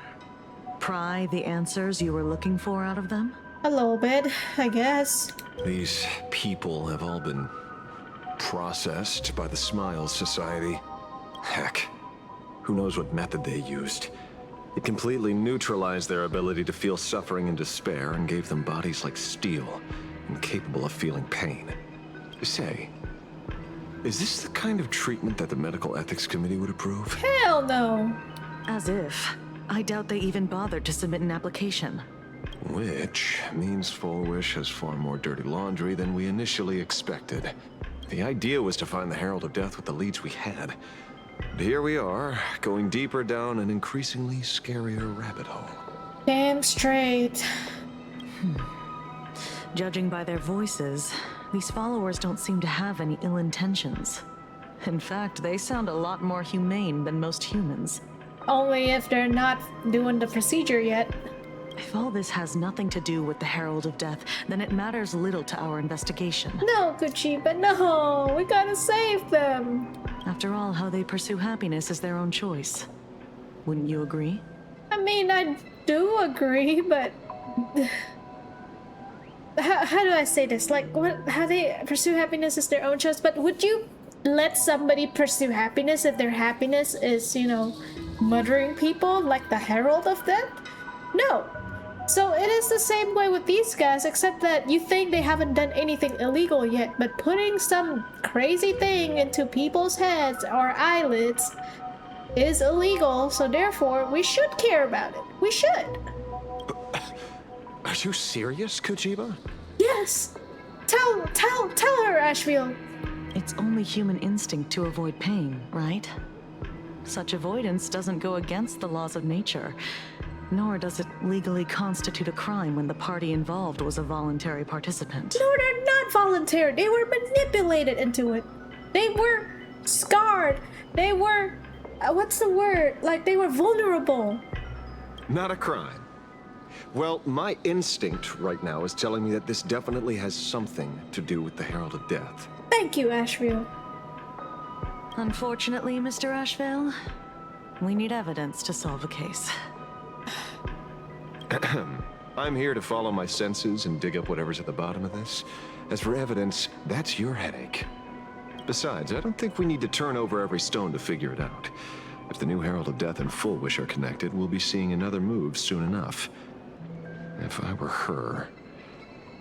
pry the answers you were looking for out of them? A little bit, I guess. These people have all been processed by the Smiles Society. Heck, who knows what method they used. It completely neutralized their ability to feel suffering and despair and gave them bodies like steel, incapable of feeling pain. Say, is this the kind of treatment that the Medical Ethics Committee would approve? Hell no! As if. I doubt they even bothered to submit an application. Which means Full Wish has far more dirty laundry than we initially expected. The idea was to find the Herald of Death with the leads we had. But here we are, going deeper down an increasingly scarier rabbit hole. Damn straight. Judging by their voices, these followers don't seem to have any ill intentions. In fact, they sound a lot more humane than most humans. Only if they're not doing the procedure yet. If all this has nothing to do with the Herald of Death, then it matters little to our investigation. No, Gucci, but no! We gotta save them! After all, how they pursue happiness is their own choice. Wouldn't you agree? I mean, I do agree, but... how do I say this? Like, how they pursue happiness is their own choice, but would you let somebody pursue happiness if their happiness is, you know, murdering people like the Herald of Death? No. So it is the same way with these guys, except that you think they haven't done anything illegal yet, but putting some crazy thing into people's heads or eyelids is illegal, so therefore we should care about it. We should. Are you serious, Kujiba? Yes. Tell her, Ashville. It's only human instinct to avoid pain, right? Such avoidance doesn't go against the laws of nature. Nor does it legally constitute a crime when the party involved was a voluntary participant. No, they're not voluntary. They were manipulated into it. They were scarred. They were... what's the word? Like, they were vulnerable. Not a crime. Well, my instinct right now is telling me that this definitely has something to do with the Herald of Death. Thank you, Ashville. Unfortunately, Mr. Ashvale, we need evidence to solve a case. I'm here to follow my senses and dig up whatever's at the bottom of this. As for evidence, that's your headache. Besides, I don't think we need to turn over every stone to figure it out. If the new Herald of Death and Full Wish are connected, we'll be seeing another move soon enough. If I were her,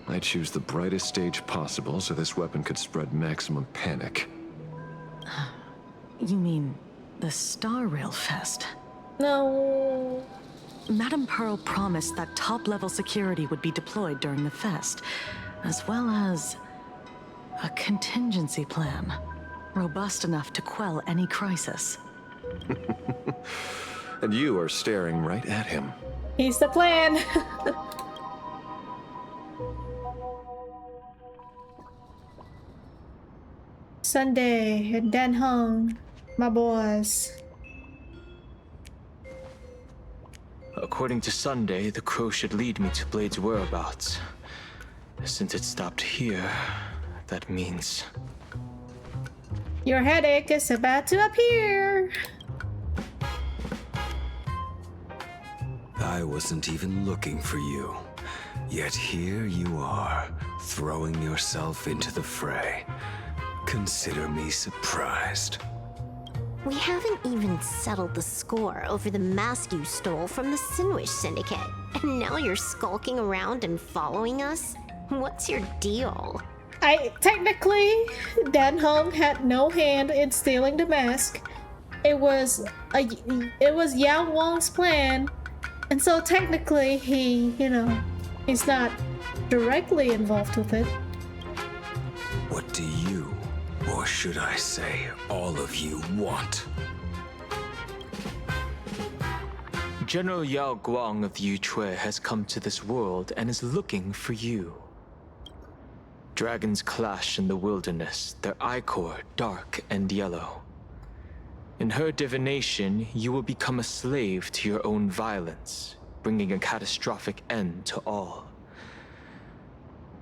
I'd choose the brightest stage possible so this weapon could spread maximum panic. You mean the Star Rail Fest? No. Madame Pearl promised that top-level security would be deployed during the fest, as well as a contingency plan, robust enough to quell any crisis. And you are staring right at him. He's the plan. Sunday and Dan Hung, my boys. According to Sunday, the crow should lead me to Blade's whereabouts. Since it stopped here, that means... Your headache is about to appear. I wasn't even looking for you. Yet here you are, throwing yourself into the fray. Consider me surprised. We haven't even settled the score over the mask you stole from the Sinwish Syndicate. And now you're skulking around and following us? What's your deal? Technically, Dan Hong had no hand in stealing the mask. It was Yang Wang's plan. And so technically he's not directly involved with it. What do you, or should I say, all of you want? General Yao Guang of Yu Chui has come to this world and is looking for you. Dragons clash in the wilderness, their ichor dark and yellow. In her divination, you will become a slave to your own violence, bringing a catastrophic end to all.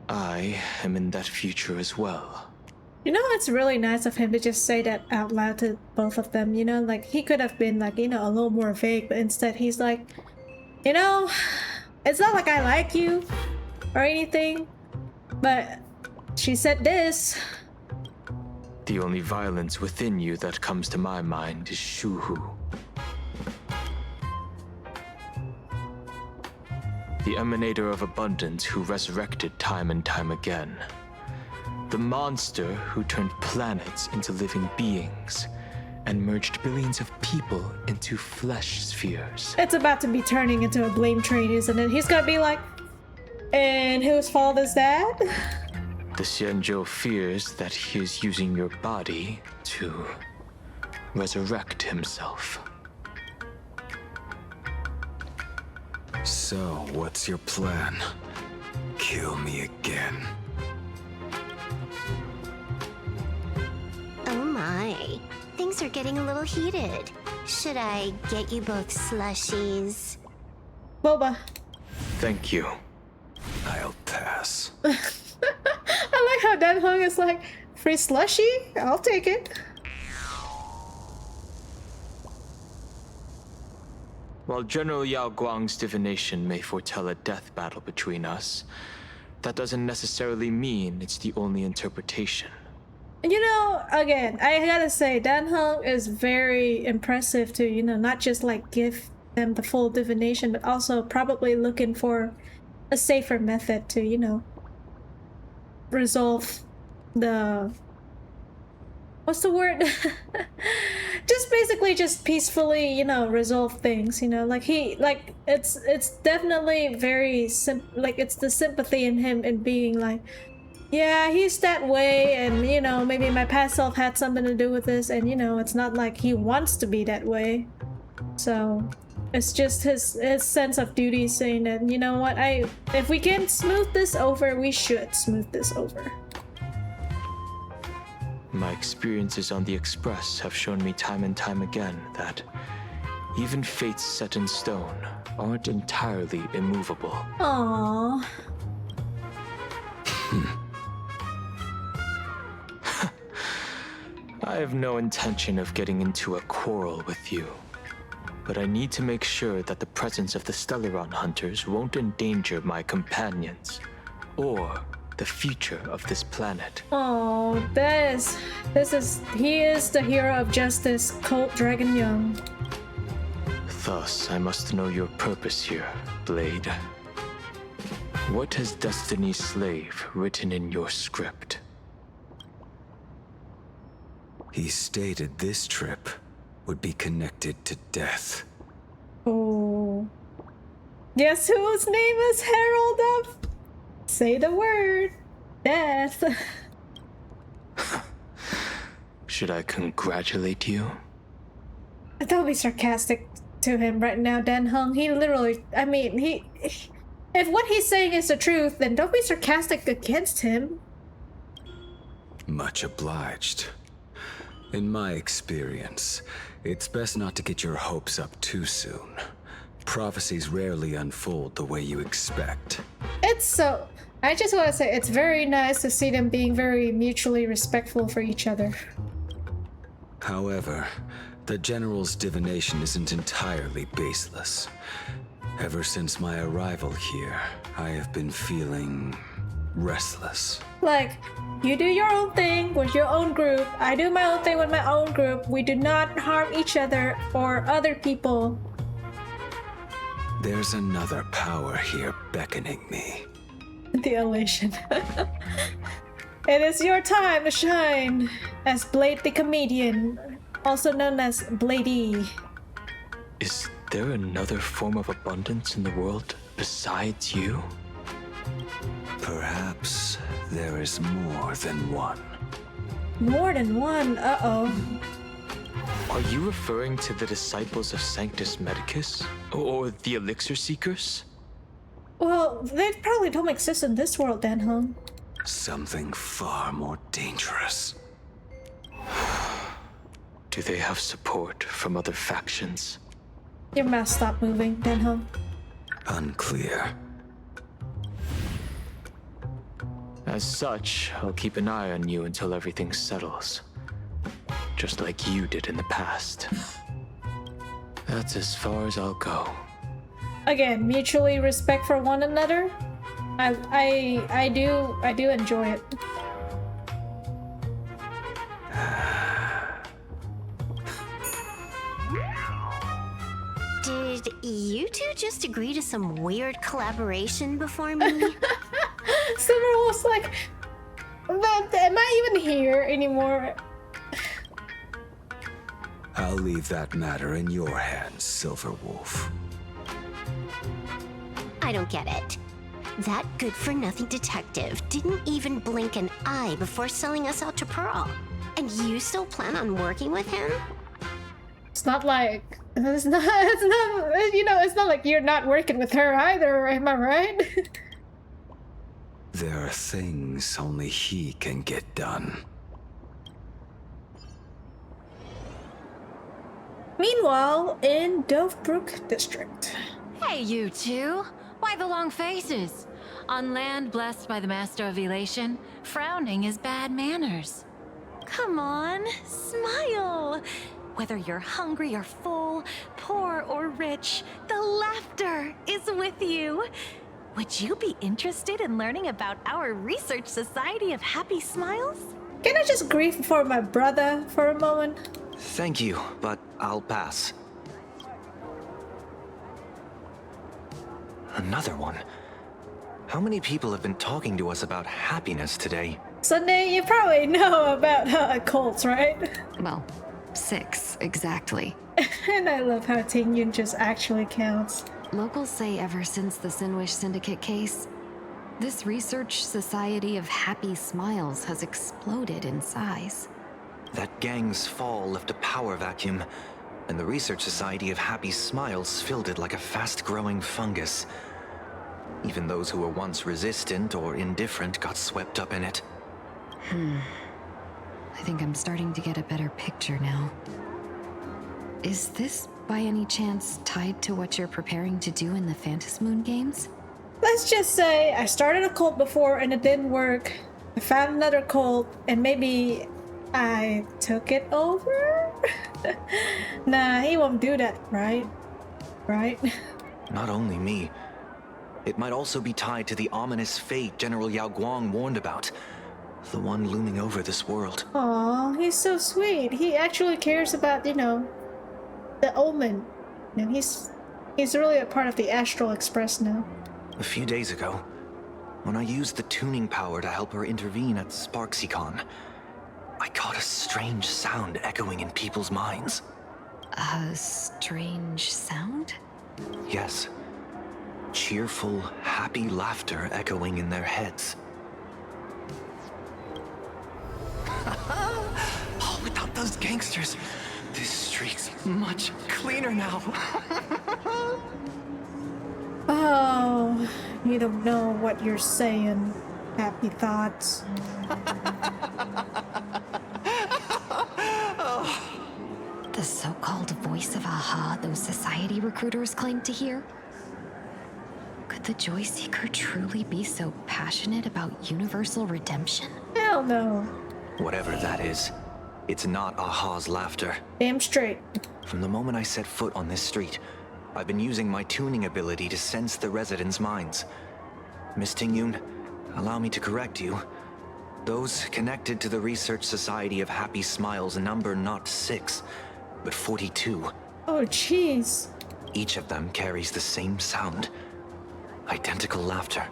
I am in that future as well. You know, it's really nice of him to just say that out loud to both of them, like he could have been like, a little more vague, but instead he's like, it's not like I like you or anything, but she said this. The only violence within you that comes to my mind is Shuhu. The emanator of abundance who resurrected time and time again. The monster who turned planets into living beings and merged billions of people into flesh spheres. It's about to be turning into a blame train, isn't it? He's gonna be like, and whose fault is that? The Xianzhou fears that he is using your body to resurrect himself. So, what's your plan? Kill me again. Oh my. Things are getting a little heated. Should I get you both slushies? Boba. Thank you. I'll pass. I like how Dan Hong is like, free slushy? I'll take it. While General Yao Guang's divination may foretell a death battle between us, that doesn't necessarily mean it's the only interpretation. Again, I gotta say, Dan Hong is very impressive to, not just like give them the full divination, but also probably looking for a safer method to, resolve the... what's the word? just peacefully, resolve things, it's definitely very it's the sympathy in him and being like, yeah, he's that way, and maybe my past self had something to do with this, and it's not like he wants to be that way. So it's just his sense of duty saying that, you know what, if we can smooth this over, we should smooth this over. My experiences on the Express have shown me time and time again that even fates set in stone aren't entirely immovable. Aww. I have no intention of getting into a quarrel with you, but I need to make sure that the presence of the Stellaron hunters won't endanger my companions or the future of this planet. Oh, he is the hero of justice, Colt Dragon Young. Thus, I must know your purpose here, Blade. What has Destiny's Slave written in your script? He stated this trip would be connected to death. Oh. Guess whose name is Herald of? Say the word. Death. Should I congratulate you? Don't be sarcastic to him right now, Dan Hong. He literally, if what he's saying is the truth, then don't be sarcastic against him. Much obliged. In my experience, it's best not to get your hopes up too soon. Prophecies rarely unfold the way you expect. I just want to say, it's very nice to see them being very mutually respectful for each other. However, the General's divination isn't entirely baseless. Ever since my arrival here, I have been feeling restless. Like, you do your own thing with your own group, I do my own thing with my own group. We do not harm each other or other people. There's another power here beckoning me. The elation. It is your time to shine as Blade the Comedian, also known as Bladey. Is there another form of abundance in the world besides you? Perhaps there is more than one. More than one? Uh-oh. Are you referring to the disciples of Sanctus Medicus? Or the Elixir Seekers? Well, they probably don't exist in this world then, huh? Something far more dangerous. Do they have support from other factions? Your mouth stopped moving, then, huh? Unclear. As such, I'll keep an eye on you until everything settles. Just like you did in the past. That's as far as I'll go. Again, mutually respect for one another. I do enjoy it. Did you two just agree to some weird collaboration before me? Silver was like, am I even here anymore? I'll leave that matter in your hands, Silver Wolf. I don't get it. That good-for-nothing detective didn't even blink an eye before selling us out to Pearl. And you still plan on working with him? It's not like it's not you know, it's not like you're not working with her either, am I right? There are things only he can get done. Meanwhile, in Dovebrook District. Hey, you two! Why the long faces? On land blessed by the Master of Elation, frowning is bad manners. Come on, smile! Whether you're hungry or full, poor or rich, the laughter is with you. Would you be interested in learning about our Research Society of Happy Smiles? Can I just grieve for my brother for a moment? Thank you, but I'll pass. Another one. How many people have been talking to us about happiness today? Sunday, you probably know about cults, right? Well, 6 exactly. And I love how Tingyun just actually counts. Locals say ever since the Sinwish Syndicate case, this Research Society of Happy Smiles has exploded in size. That gang's fall left a power vacuum, and the Research Society of Happy Smiles filled it like a fast-growing fungus. Even those who were once resistant or indifferent got swept up in it. I think I'm starting to get a better picture now. Is this, by any chance, tied to what you're preparing to do in the Phantasmoon games? Let's just say I started a cult before and it didn't work. I found another cult and maybe I took it over? Nah, he won't do that, right? Right? Not only me. It might also be tied to the ominous fate General Yao Guang warned about. The one looming over this world. Aw, he's so sweet. He actually cares about, you know, the omen. You know, he's really a part of the Astral Express now. A few days ago, when I used the tuning power to help her intervene at SparksyCon, I caught a strange sound echoing in people's minds. A strange sound? Yes. Cheerful, happy laughter echoing in their heads. Oh, without those gangsters, this street's much cleaner now. Oh, you don't know what you're saying. Happy thoughts. The so-called voice of Aha those society recruiters claim to hear? Could the Joy Seeker truly be so passionate about universal redemption? Hell no. Whatever that is, it's not Aha's laughter. Damn straight. From the moment I set foot on this street, I've been using my tuning ability to sense the residents' minds. Miss Tingyun, allow me to correct you. Those connected to the Research Society of Happy Smiles number not 6, but 42. Oh, jeez. Each of them carries the same sound. Identical laughter,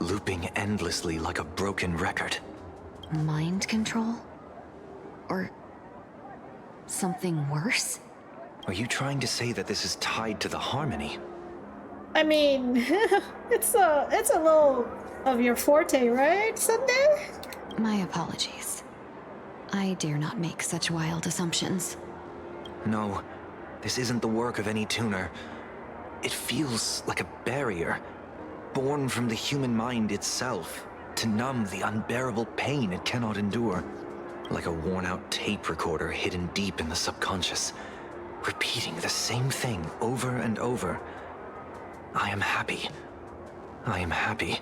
looping endlessly like a broken record. Mind control? Or something worse? Are you trying to say that this is tied to the harmony? I mean, it's a little of your forte, right, Sunday? My apologies. I dare not make such wild assumptions. No, this isn't the work of any tuner. It feels like a barrier, born from the human mind itself, to numb the unbearable pain it cannot endure. Like a worn-out tape recorder hidden deep in the subconscious, repeating the same thing over and over. I am happy. I am happy.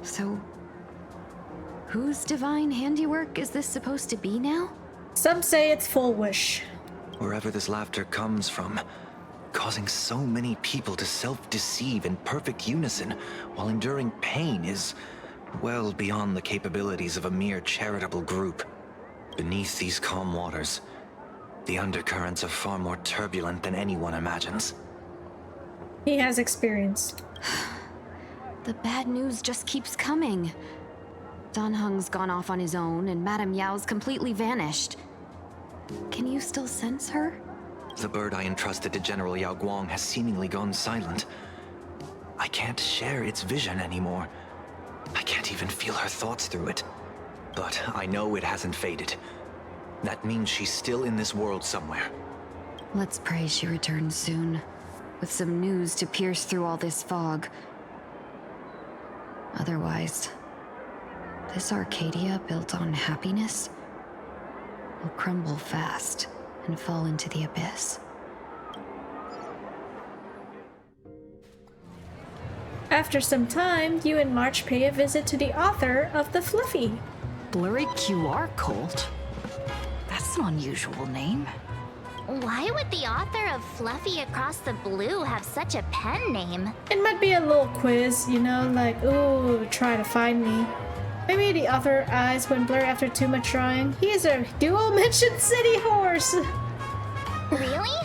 So, whose divine handiwork is this supposed to be now? Some say it's Full Wish. Wherever this laughter comes from, causing so many people to self-deceive in perfect unison while enduring pain is well beyond the capabilities of a mere charitable group. Beneath these calm waters, the undercurrents are far more turbulent than anyone imagines. He has experience. The bad news just keeps coming. Dan Heng's gone off on his own, and Madame Yao's completely vanished. Can you still sense her? The bird I entrusted to General Yao Guang has seemingly gone silent. I can't share its vision anymore. I can't even feel her thoughts through it. But I know it hasn't faded. That means she's still in this world somewhere. Let's pray she returns soon, with some news to pierce through all this fog. Otherwise, this Arcadia built on happiness will crumble fast and fall into the abyss. After some time, you and March pay a visit to the author of the Fluffy. Blurry QR Cult? That's an unusual name. Why would the author of Fluffy Across the Blue have such a pen name? It might be a little quiz, you know, like, ooh, try to find me. Maybe the author eyes went blurry after too much drawing. He is a dual-mentioned city horse! Really?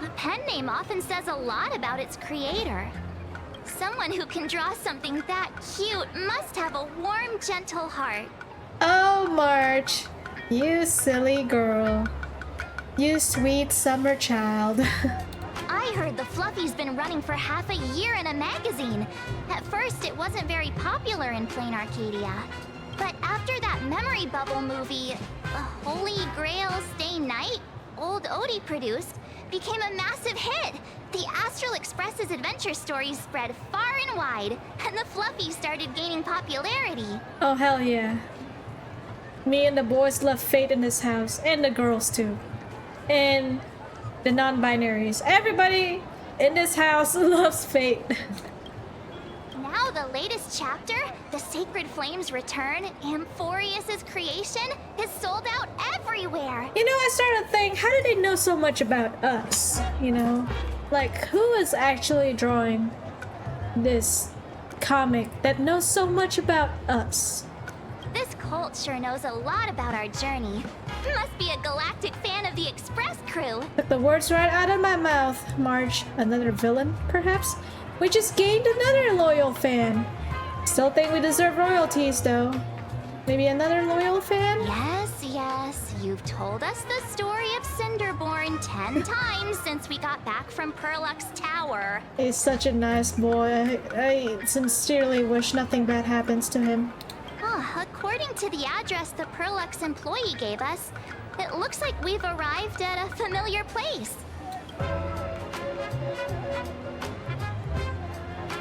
A pen name often says a lot about its creator. Someone who can draw something that cute must have a warm, gentle heart. Oh, March. You silly girl. You sweet summer child. I heard the Fluffy's been running for half a year in a magazine. At first, it wasn't very popular in Plain Arcadia. But after that memory bubble movie, Holy Grail Stay Night, Old Odie produced, became a massive hit. The Astral Express's adventure stories spread far and wide, and the Fluffy started gaining popularity. Oh, hell yeah. Me and the boys love Fate in this house, and the girls too. And the non-binaries. Everybody in this house loves Fate. Now the latest chapter, The Sacred Flames Return, Amphorius's creation, is sold out everywhere. You know, I started to think, how did they know so much about us? You know? Like, who is actually drawing this comic that knows so much about us? This cult sure knows a lot about our journey. Must be a galactic fan of the Express crew. Took the words right out of my mouth, Marge. Another villain, perhaps? We just gained another loyal fan. Still think we deserve royalties, though. Maybe another loyal fan? Yes. You've told us the story of Cinderborn 10 times since we got back from Perlux Tower. He's such a nice boy. I sincerely wish nothing bad happens to him. According to the address the Perlux employee gave us, it looks like we've arrived at a familiar place.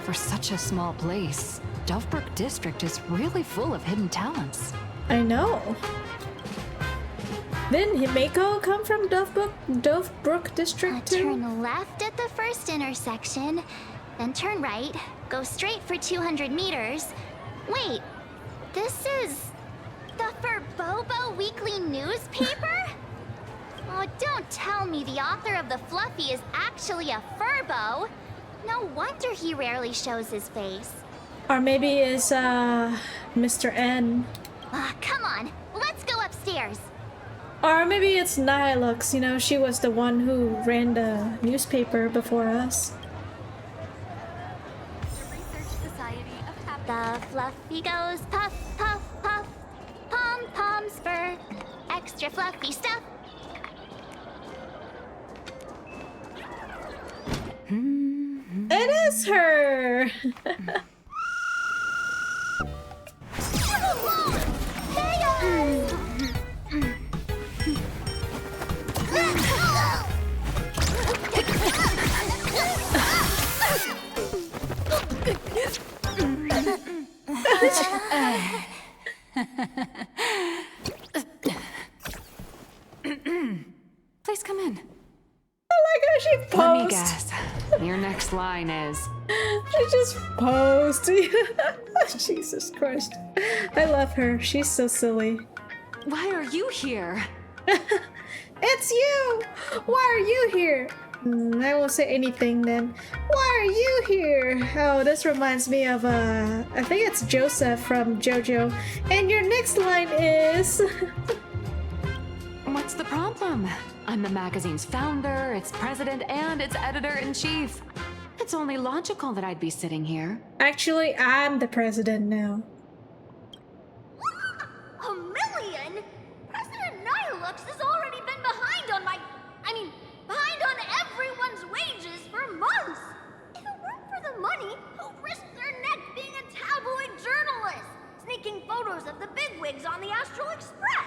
For such a small place, Dovebrook District is really full of hidden talents. I know. Didn't Himeko come from Dovebrook District too? Turn left at the first intersection, then turn right, go straight for 200 meters. Wait, this is the Furbobo Weekly newspaper? Oh, don't tell me the author of the Fluffy is actually a Furbo. No wonder he rarely shows his face. Or maybe it's Mr. N. Come on, let's go upstairs. Or maybe it's Nihilux, you know, she was the one who ran the newspaper before us. The Fluffy goes puff, puff, puff. Pom-poms for extra fluffy stuff. It is her! Please come in. I like how she posed. Let me guess. Your next line is... She just posed. Jesus Christ. I love her. She's so silly. Why are you here? It's you! Why are you here? I won't say anything then. Why are you here? Oh, this reminds me of, I think it's Joseph from JoJo. And your next line is... What's the problem? I'm the magazine's founder, its president, and its editor-in-chief. It's only logical that I'd be sitting here. Actually, I'm the president now. A million? President Nihilux has already been behind on behind on everyone's wages for months. If it weren't for the money, who'd risk their neck being a tabloid journalist, sneaking photos of the bigwigs on the Astral Express?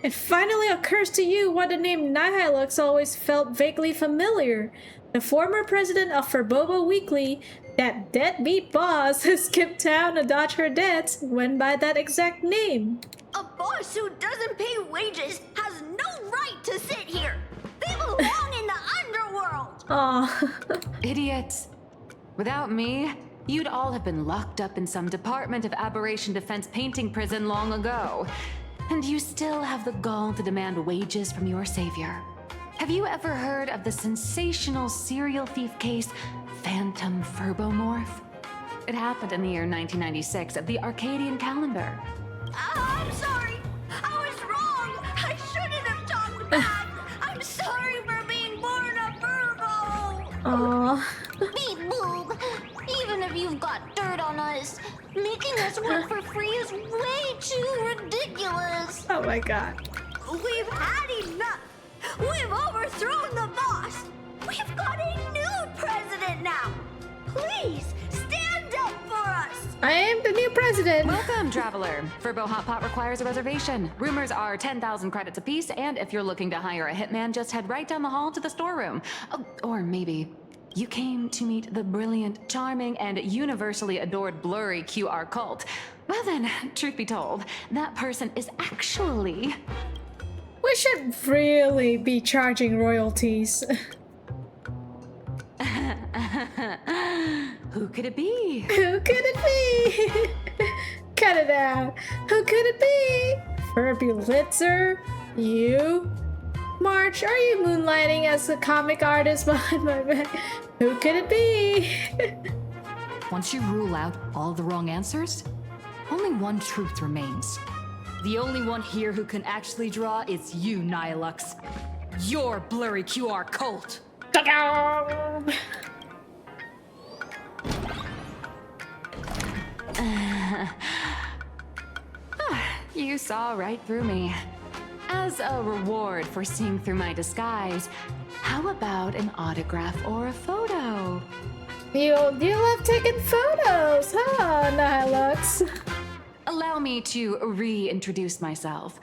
It finally occurs to you why the name Nihilux always felt vaguely familiar. The former president of Furboba Weekly, that deadbeat boss who skipped town to dodge her debts, went by that exact name. A boss who doesn't pay wages has no right to sit here. They belong in the underworld. Aw. Idiots. Without me, you'd all have been locked up in some Department of Aberration Defense painting prison long ago. And you still have the gall to demand wages from your savior. Have you ever heard of the sensational serial thief case, Phantom Furbomorph? It happened in the year 1996 of the Arcadian calendar. I'm sorry. I was wrong. I shouldn't have talked back. I'm sorry for being born a Virgo. Aw. Beep boop. Even if you've got dirt on us, making us work for free is way too ridiculous. Oh my god. We've had enough. We've overthrown the boss. We've got a new president now. Please stand up for us. I am the new president. Welcome, traveler. Furbo Hot Pot requires a reservation. Rumors are 10,000 credits apiece, and if you're looking to hire a hitman, just head right down the hall to the storeroom. Oh, or maybe you came to meet the brilliant, charming, and universally adored blurry QR cult. Well then, truth be told, that person is actually... We should really be charging royalties. Who could it be? Who could it be? Cut it out. Who could it be? Furbulitzer? You? March, are you moonlighting as a comic artist behind my back? Who could it be? Once you rule out all the wrong answers, only one truth remains. The only one here who can actually draw is you, Nihilux. Your blurry QR cult. You saw right through me. As a reward for seeing through my disguise, how about an autograph or a photo? You love taking photos, huh, Nihilux? Allow me to reintroduce myself.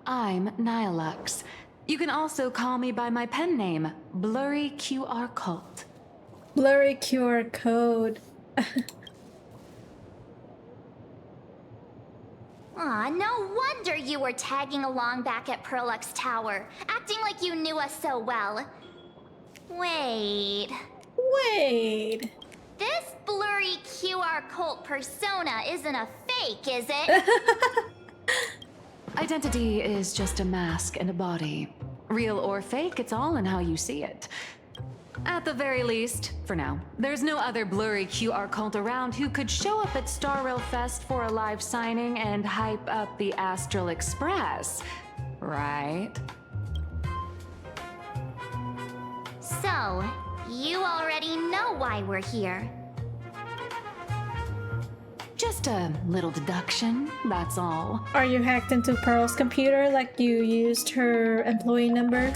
I'm Nihilux. You can also call me by my pen name, Blurry QR Cult. Blurry QR code. Aw, no wonder you were tagging along back at Perlux Tower, acting like you knew us so well. Wait. This blurry QR cult persona isn't a fake, is it? Identity is just a mask and a body. Real or fake, it's all in how you see it. At the very least, for now, there's no other blurry QR cult around who could show up at Star Rail Fest for a live signing and hype up the Astral Express, right? So, you already know why we're here. Just a little deduction, that's all. Are you hacked into Pearl's computer like you used her employee number?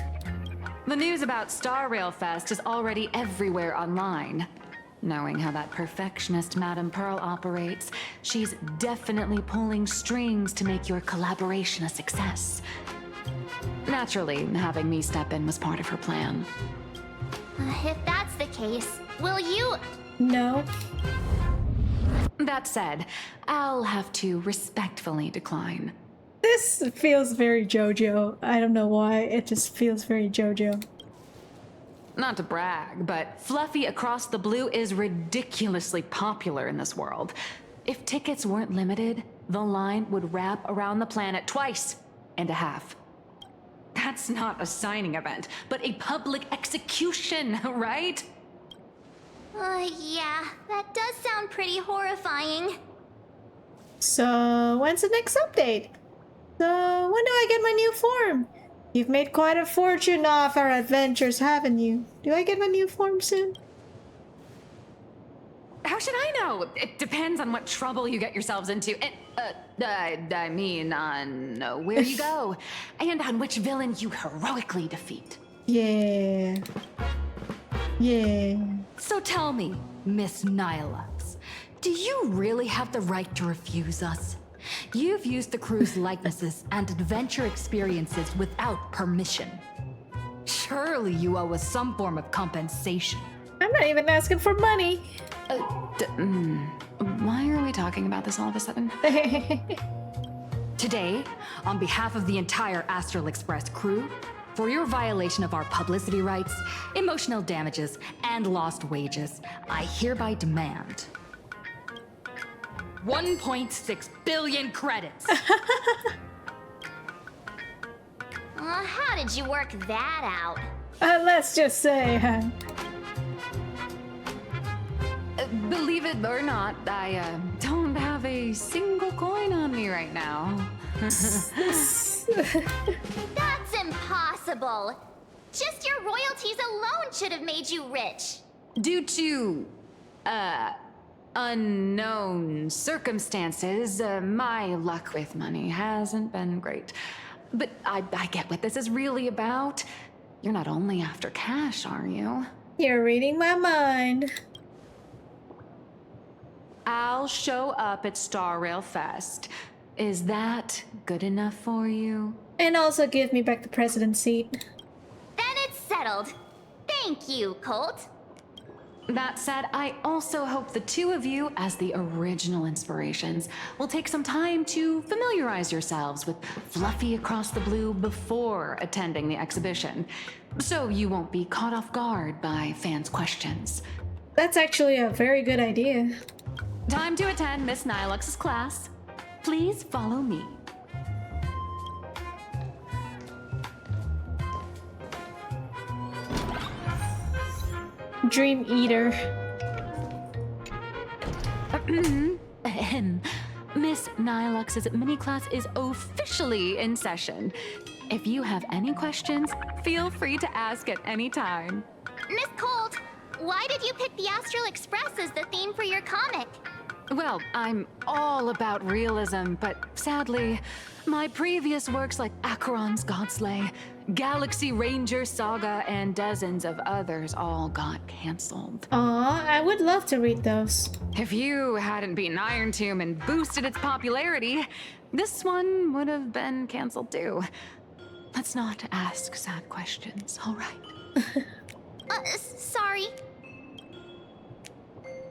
The news about Star Rail Fest is already everywhere online. Knowing how that perfectionist Madame Pearl operates, she's definitely pulling strings to make your collaboration a success. Naturally, having me step in was part of her plan. If that's the case, will you... No. That said, I'll have to respectfully decline. This feels very JoJo. I don't know why, it just feels very JoJo. Not to brag, but Fluffy Across the Blue is ridiculously popular in this world. If tickets weren't limited, the line would wrap around the planet twice and a half. That's not a signing event, but a public execution, right? Yeah, that does sound pretty horrifying. So, when's the next update? So, when do I get my new form? You've made quite a fortune off our adventures, haven't you? Do I get my new form soon? How should I know? It depends on what trouble you get yourselves into. I mean, on where you go, and on which villain you heroically defeat. Yeah. Yeah. So tell me, Miss Nihilux, do you really have the right to refuse us? You've used the crew's likenesses and adventure experiences without permission. Surely you owe us some form of compensation. I'm not even asking for money. Why are we talking about this all of a sudden? Today, on behalf of the entire Astral Express crew, for your violation of our publicity rights, emotional damages, and lost wages, I hereby demand 1.6 billion credits. How did you work that out? Let's just say, Believe it or not, I don't have a single coin on me right now. That's impossible. Just your royalties alone should have made you rich. Due to, unknown circumstances, my luck with money hasn't been great. But I get what this is really about. You're not only after cash, are you? You're reading my mind. I'll show up at Star Rail Fest. Is that good enough for you? And also give me back the president's seat. Then it's settled. Thank you, Colt. That said, I also hope the two of you, as the original inspirations, will take some time to familiarize yourselves with Fluffy Across the Blue before attending the exhibition, so you won't be caught off guard by fans' questions. That's actually a very good idea. Time to attend Miss Nilux's class. Please follow me. Dream Eater. Miss Nilux's mini class is officially in session. If you have any questions, feel free to ask at any time. Miss Colt, why did you pick the Astral Express as the theme for your comic? Well, I'm all about realism, but sadly, my previous works like Acheron's Godslay, Galaxy Ranger Saga, and dozens of others all got cancelled. Aw, I would love to read those. If you hadn't beaten Iron Tomb and boosted its popularity, this one would have been cancelled too. Let's not ask sad questions, all right? Sorry.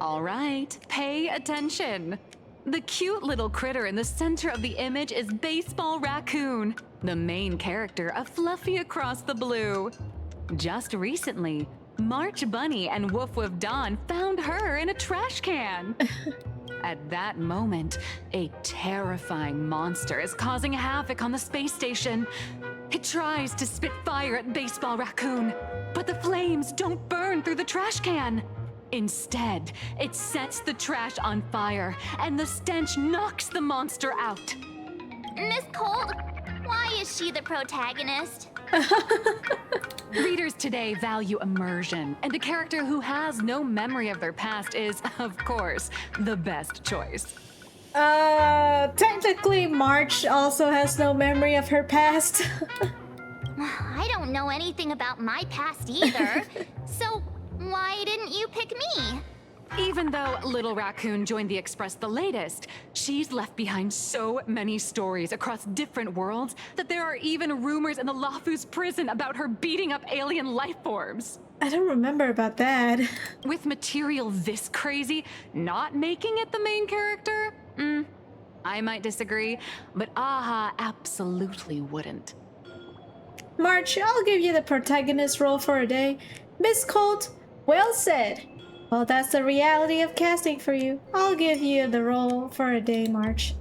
All right, pay attention. The cute little critter in the center of the image is Baseball Raccoon, the main character of Fluffy Across the Blue. Just recently, March Bunny and Woof Woof Dawn found her in a trash can. At that moment, a terrifying monster is causing havoc on the space station. It tries to spit fire at Baseball Raccoon, but the flames don't burn through the trash can. Instead, it sets the trash on fire, and the stench knocks the monster out. Miss Cold, why is she the protagonist? Readers today value immersion, and a character who has no memory of their past is, of course, the best choice. Technically, March also has no memory of her past. I don't know anything about my past either. So why didn't you pick me? Even though Little Raccoon joined the Express the latest, she's left behind so many stories across different worlds that there are even rumors in the Lafu's prison about her beating up alien life forms. I don't remember about that. With material this crazy, not making it the main character? I might disagree, but Aha absolutely wouldn't. March, I'll give you the protagonist role for a day. Miss Colt, well said. Well, that's the reality of casting for you. I'll give you the role for a day, March.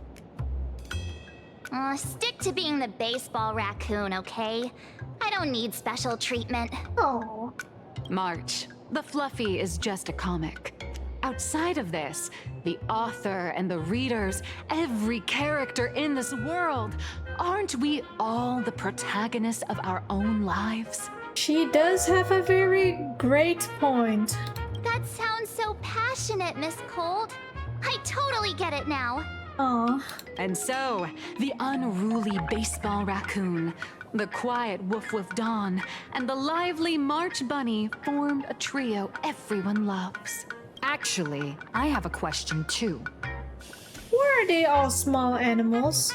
Stick to being the Baseball Raccoon, okay? I don't need special treatment. Oh. March, the Fluffy is just a comic. Outside of this, the author and the readers, every character in this world, aren't we all the protagonists of our own lives? She does have a very great point. That sounds so passionate, Miss Cold. I totally get it now. Aww. And so, the unruly Baseball Raccoon, the quiet Woof Woof Dawn, and the lively March Bunny formed a trio everyone loves. Actually, I have a question too. Were they all small animals?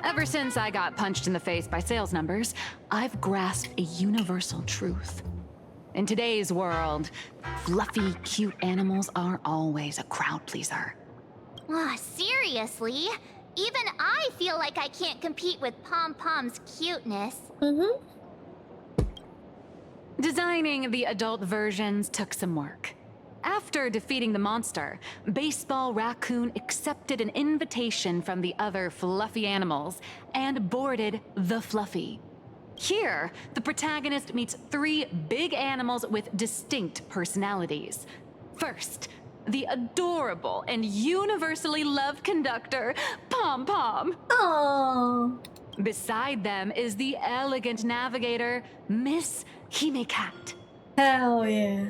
Ever since I got punched in the face by sales numbers, I've grasped a universal truth. In today's world, fluffy, cute animals aren't always a crowd pleaser. Seriously? Even I feel like I can't compete with Pom Pom's cuteness. Designing the adult versions took some work. After defeating the monster, Baseball Raccoon accepted an invitation from the other fluffy animals and boarded the Fluffy. Here, the protagonist meets 3 big animals with distinct personalities. First, the adorable and universally loved conductor, Pom Pom. Oh. Beside them is the elegant navigator, Miss Himeko. Hell yeah.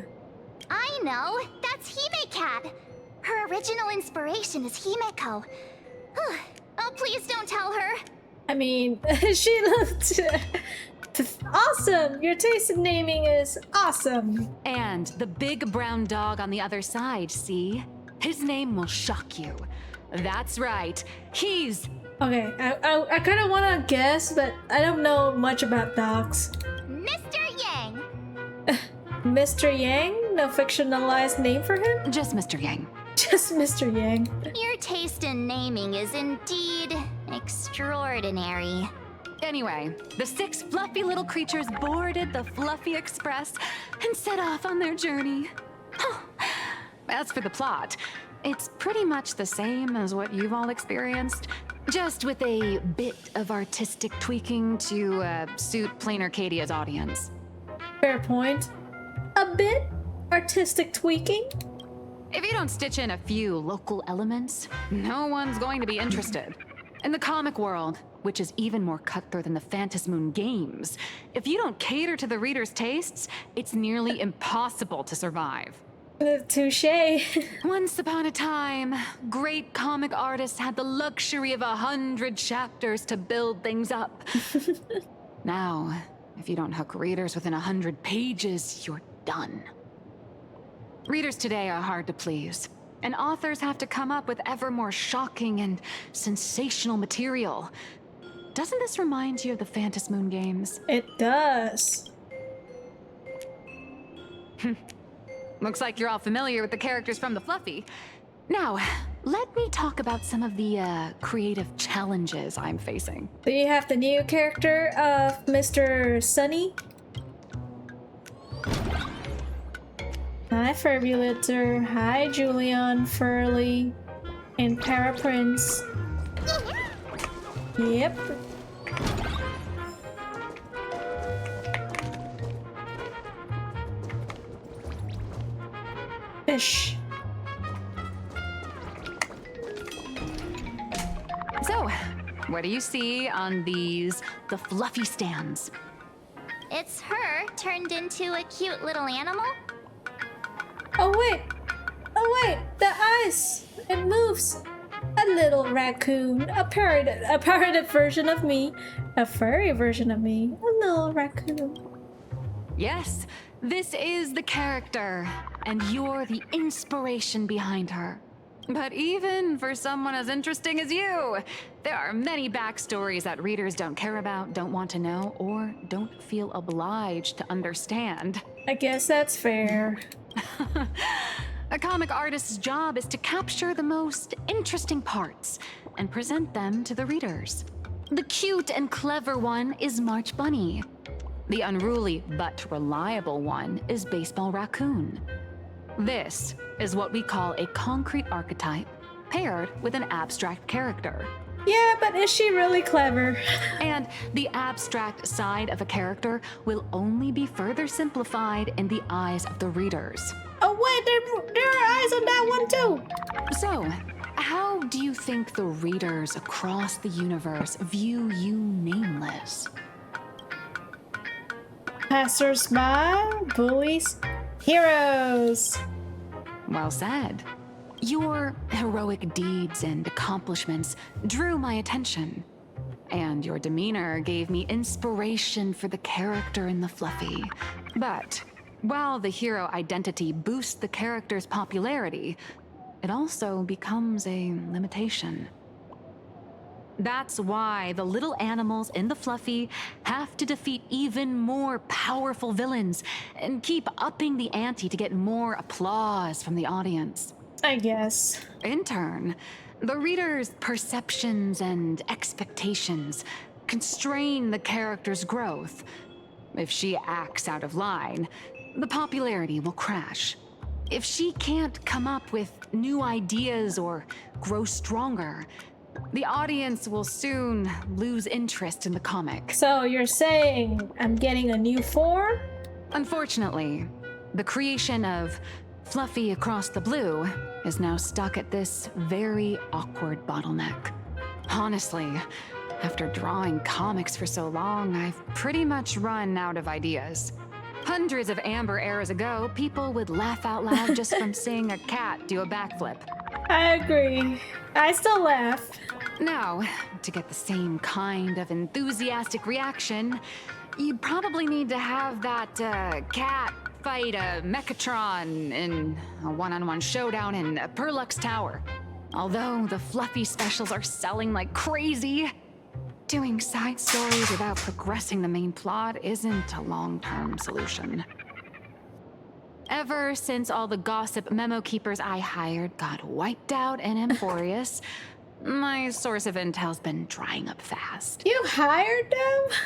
I know, that's Himeko. Her original inspiration is Himeko. Oh, please don't tell her. I mean, she looked awesome. Your taste in naming is awesome. And the big brown dog on the other side, see? His name will shock you. That's right, he's... Okay, I kind of want to guess, but I don't know much about dogs. Mr. Yang. Mr. Yang? No fictionalized name for him? Just Mr. Yang. Just Mr. Yang. Your taste in naming is indeed extraordinary. Anyway, the 6 fluffy little creatures boarded the Fluffy Express and set off on their journey. As for the plot, it's pretty much the same as what you've all experienced, just with a bit of artistic tweaking to suit Plain Arcadia's audience. Fair point. A bit artistic tweaking? If you don't stitch in a few local elements, no one's going to be interested. In the comic world, which is even more cutthroat than the Phantasmoon games, if you don't cater to the reader's tastes, it's nearly impossible to survive. Touché. Once upon a time, great comic artists had the luxury of 100 chapters to build things up. Now, if you don't hook readers within 100 pages, you're done. Readers today are hard to please, and authors have to come up with ever more shocking and sensational material. Doesn't this remind you of the Phantasmoon games? It does. Looks like you're all familiar with the characters from the Fluffy. Now, let me talk about some of the creative challenges I'm facing. Do you have the new character of Mr. Sunny? Hi, Furbulator. Hi, Julian, Furley, and Paraprince. Yep. Fish. So, what do you see on the fluffy stands? It's her turned into a cute little animal. Oh wait! Oh wait! The eyes! It moves! A little raccoon. A parroted version of me. A furry version of me. A little raccoon. Yes, this is the character, and you're the inspiration behind her. But even for someone as interesting as you, there are many backstories that readers don't care about, don't want to know, or don't feel obliged to understand. I guess that's fair. A comic artist's job is to capture the most interesting parts and present them to the readers. The cute and clever one is March Bunny. The unruly but reliable one is Baseball Raccoon. This is what we call a concrete archetype paired with an abstract character. Yeah, but is she really clever? And the abstract side of a character will only be further simplified in the eyes of the readers. Oh wait, there are eyes on that one too! So, how do you think the readers across the universe view you nameless? Passers-by, bullies, heroes. Well said. Your heroic deeds and accomplishments drew my attention, and your demeanor gave me inspiration for the character in the fluffy. But while the hero identity boosts the character's popularity, it also becomes a limitation. That's why the little animals in the fluffy have to defeat even more powerful villains and keep upping the ante to get more applause from the audience. I guess. In turn, the reader's perceptions and expectations constrain the character's growth. If she acts out of line, the popularity will crash. If she can't come up with new ideas or grow stronger, the audience will soon lose interest in the comic. So you're saying I'm getting a new form? Unfortunately, the creation of Fluffy Across the Blue is now stuck at this very awkward bottleneck. Honestly, after drawing comics for so long, I've pretty much run out of ideas. Hundreds of amber eras ago, people would laugh out loud just from seeing a cat do a backflip. I agree. I still laugh. Now, to get the same kind of enthusiastic reaction, you probably need to have that cat fight a Mechatron in a one-on-one showdown in Perlux Tower. Although the fluffy specials are selling like crazy, doing side stories without progressing the main plot isn't a long-term solution. Ever since all the gossip memo keepers I hired got wiped out in Emphorius, my source of intel's been drying up fast. You hired them?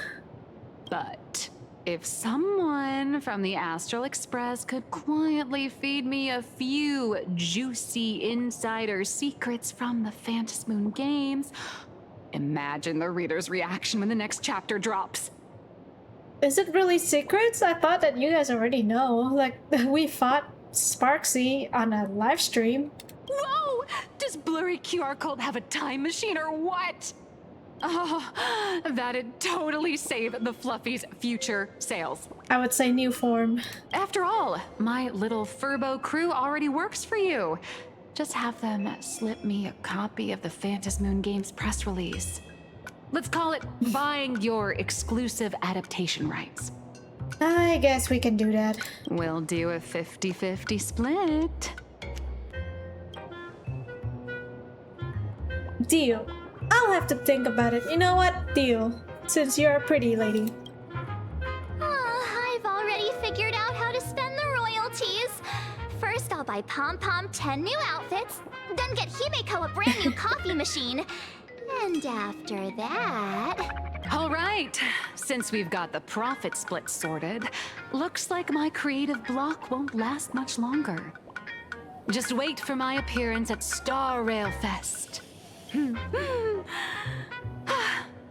But if someone from the Astral Express could quietly feed me a few juicy insider secrets from the Phantasmoon games, imagine the reader's reaction when the next chapter drops. Is it really secrets? I thought that you guys already know. Like, we fought Sparksy on a live stream. Whoa! Does Blurry QR Code have a time machine or what? Oh, that'd totally save the Fluffy's future sales. I would say new form. After all, my little Furbo crew already works for you. Just have them slip me a copy of the Phantasmoon Games press release. Let's call it buying your exclusive adaptation rights. I guess we can do that. We'll do a 50-50 split. Deal. I'll have to think about it. You know what? Deal. Since you're a pretty lady. I've already figured out how to spend the royalties. First, I'll buy Pom Pom 10 new outfits, then get Himeko a brand new coffee machine. And after that... All right, since we've got the profit split sorted, looks like my creative block won't last much longer. Just wait for my appearance at Star Rail Fest.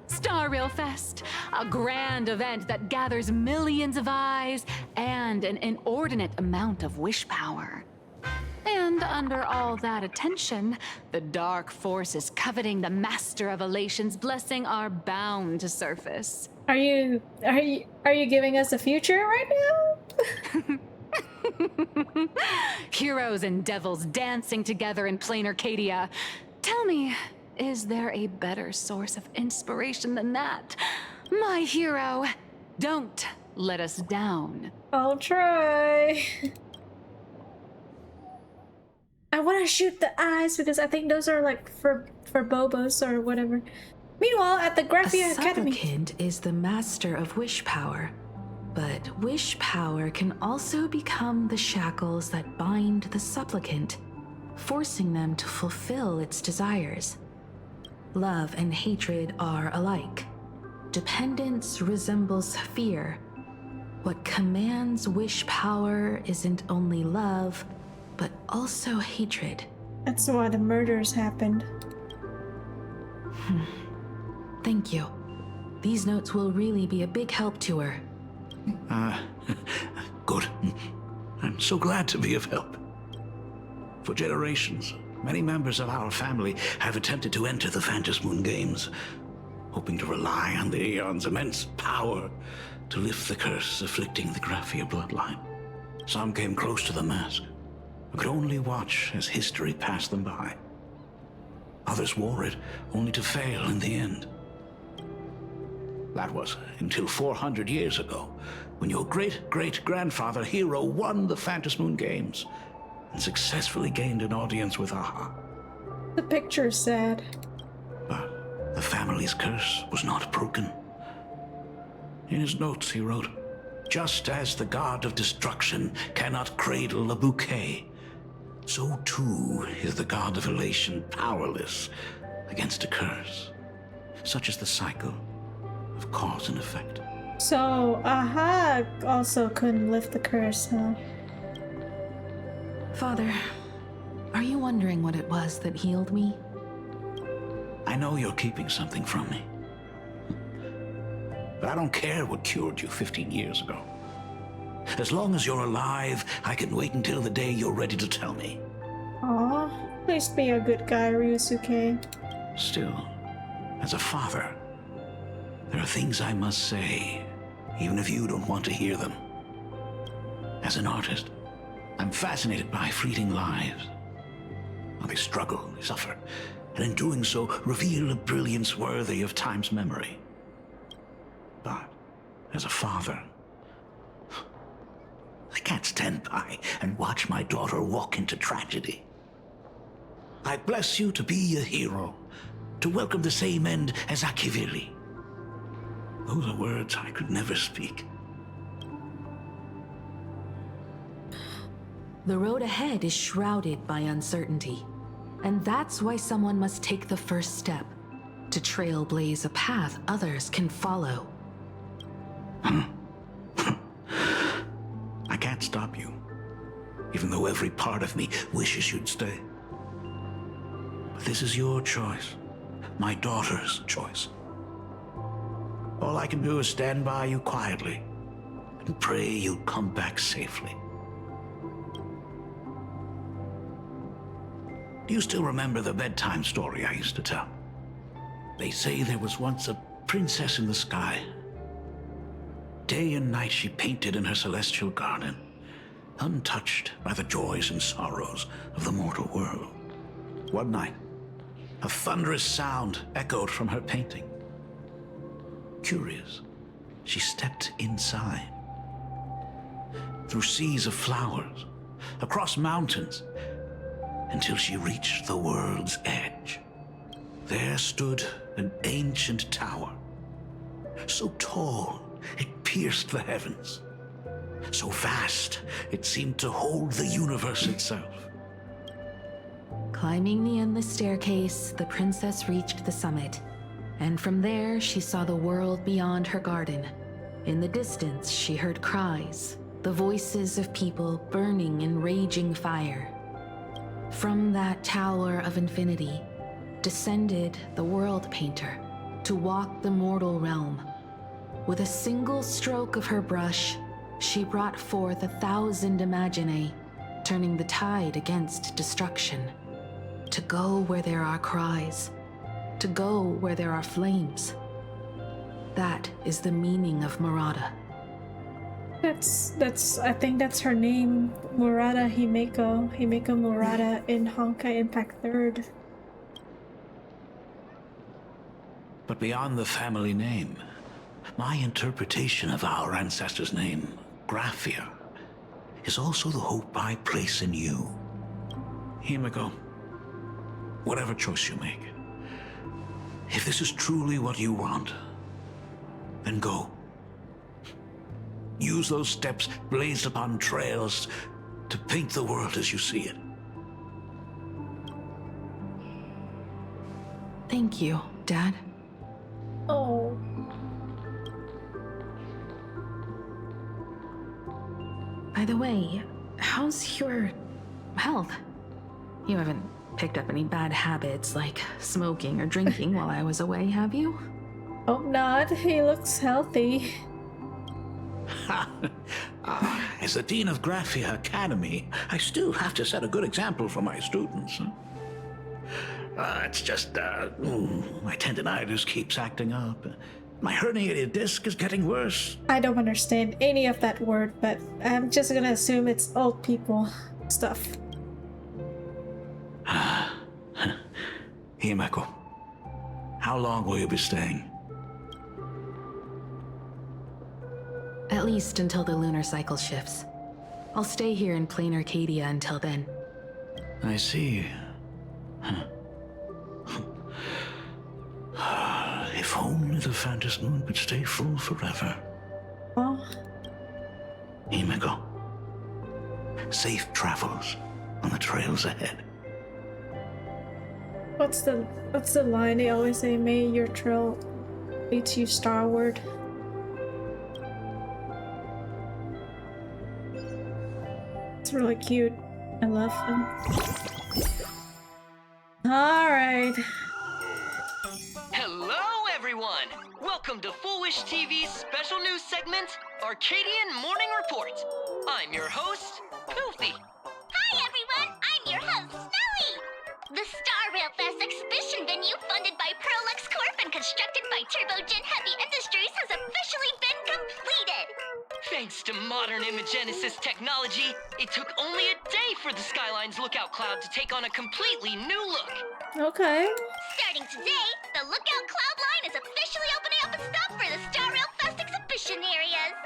Star Rail Fest, a grand event that gathers millions of eyes and an inordinate amount of wish power. And under all that attention, the dark forces coveting the Master of Elation's blessing are bound to surface. Are you giving us a future right now? Heroes and devils dancing together in plain Arcadia. Tell me, is there a better source of inspiration than that? My hero, don't let us down. I'll try. I want to shoot the eyes because I think those are like for Bobos or whatever. Meanwhile, at the Graphia Academy. A supplicant is the master of wish power, but wish power can also become the shackles that bind the supplicant, forcing them to fulfill its desires. Love and hatred are alike. Dependence resembles fear. What commands wish power isn't only love, but also hatred. That's why the murders happened. Thank you. These notes will really be a big help to her. Good. I'm so glad to be of help. For generations, many members of our family have attempted to enter the Phantom Moon Games, hoping to rely on the Aeon's immense power to lift the curse afflicting the Graphia bloodline. Some came close to the mask, but could only watch as history passed them by. Others wore it, only to fail in the end. That was until 400 years ago, when your great-great-grandfather Hero won the Phantom Moon Games and successfully gained an audience with Aha. The picture's sad. But the family's curse was not broken. In his notes he wrote, "Just as the god of destruction cannot cradle a bouquet, so too is the god of elation powerless against a curse. Such is the cycle of cause and effect." So, Aha also couldn't lift the curse, huh? Father, are you wondering what it was that healed me? I know you're keeping something from me. But I don't care what cured you 15 years ago. As long as you're alive, I can wait until the day you're ready to tell me. Aw, please be a good guy, Ryusuke. Still, as a father, there are things I must say, even if you don't want to hear them. As an artist, I'm fascinated by fleeting lives. How they struggle, they suffer, and in doing so, reveal a brilliance worthy of time's memory. But, as a father, I can't stand by and watch my daughter walk into tragedy. I bless you to be a hero, to welcome the same end as Akivili. Those are words I could never speak. The road ahead is shrouded by uncertainty, and that's why someone must take the first step, to trailblaze a path others can follow. I can't stop you, even though every part of me wishes you'd stay. But this is your choice, my daughter's choice. All I can do is stand by you quietly and pray you'll come back safely. Do you still remember the bedtime story I used to tell? They say there was once a princess in the sky. Day and night she painted in her celestial garden, untouched by the joys and sorrows of the mortal world. One night, a thunderous sound echoed from her painting. Curious, she stepped inside. Through seas of flowers, across mountains, until she reached the world's edge. There stood an ancient tower, so tall it pierced the heavens, so vast it seemed to hold the universe itself. Climbing the endless staircase, the princess reached the summit And from there, she saw the world beyond her garden. In the distance, she heard cries, the voices of people burning in raging fire. From that tower of infinity, descended the world painter to walk the mortal realm. With a single stroke of her brush, she brought forth 1,000 imaginae, turning the tide against destruction. To go where there are cries, to go where there are flames. That is the meaning of Murata. I think that's her name, Murata Himeko Murata in Honkai Impact 3rd. But beyond the family name, my interpretation of our ancestor's name, Graphia, is also the hope I place in you. Himeko, whatever choice you make, if this is truly what you want, then go. Use those steps blazed upon trails to paint the world as you see it. Thank you, Dad. Oh. By the way, how's your health? You haven't picked up any bad habits like smoking or drinking while I was away, have you? Hope not. He looks healthy. As the Dean of Graphia Academy, I still have to set a good example for my students. It's just, my tendinitis keeps acting up. My herniated disc is getting worse. I don't understand any of that word, but I'm just gonna assume it's old people stuff. Himeko, how long will you be staying? At least until the lunar cycle shifts. I'll stay here in plain Arcadia until then. I see. If only the Phantom Moon could stay full forever. Oh. Himeko, safe travels on the trails ahead. What's the line they always say? May your trail lead you starward. It's really cute. I love him. Alright. Hello, everyone! Welcome to Foolish TV's special news segment, Arcadian Morning Report. I'm your host, Goofy. Hi, everyone! I'm your host, Snowy! The Star Rail Fest exhibition venue, funded by Prolux Corp and constructed by Turbogen Heavy Industries, has officially been completed! Thanks to modern imagenesis technology, it took only a day for the Skyline's lookout cloud to take on a completely new look. Okay. Starting today, the Lookout Cloud line is officially opening up its stuff for the Star Rail Fest exhibition areas.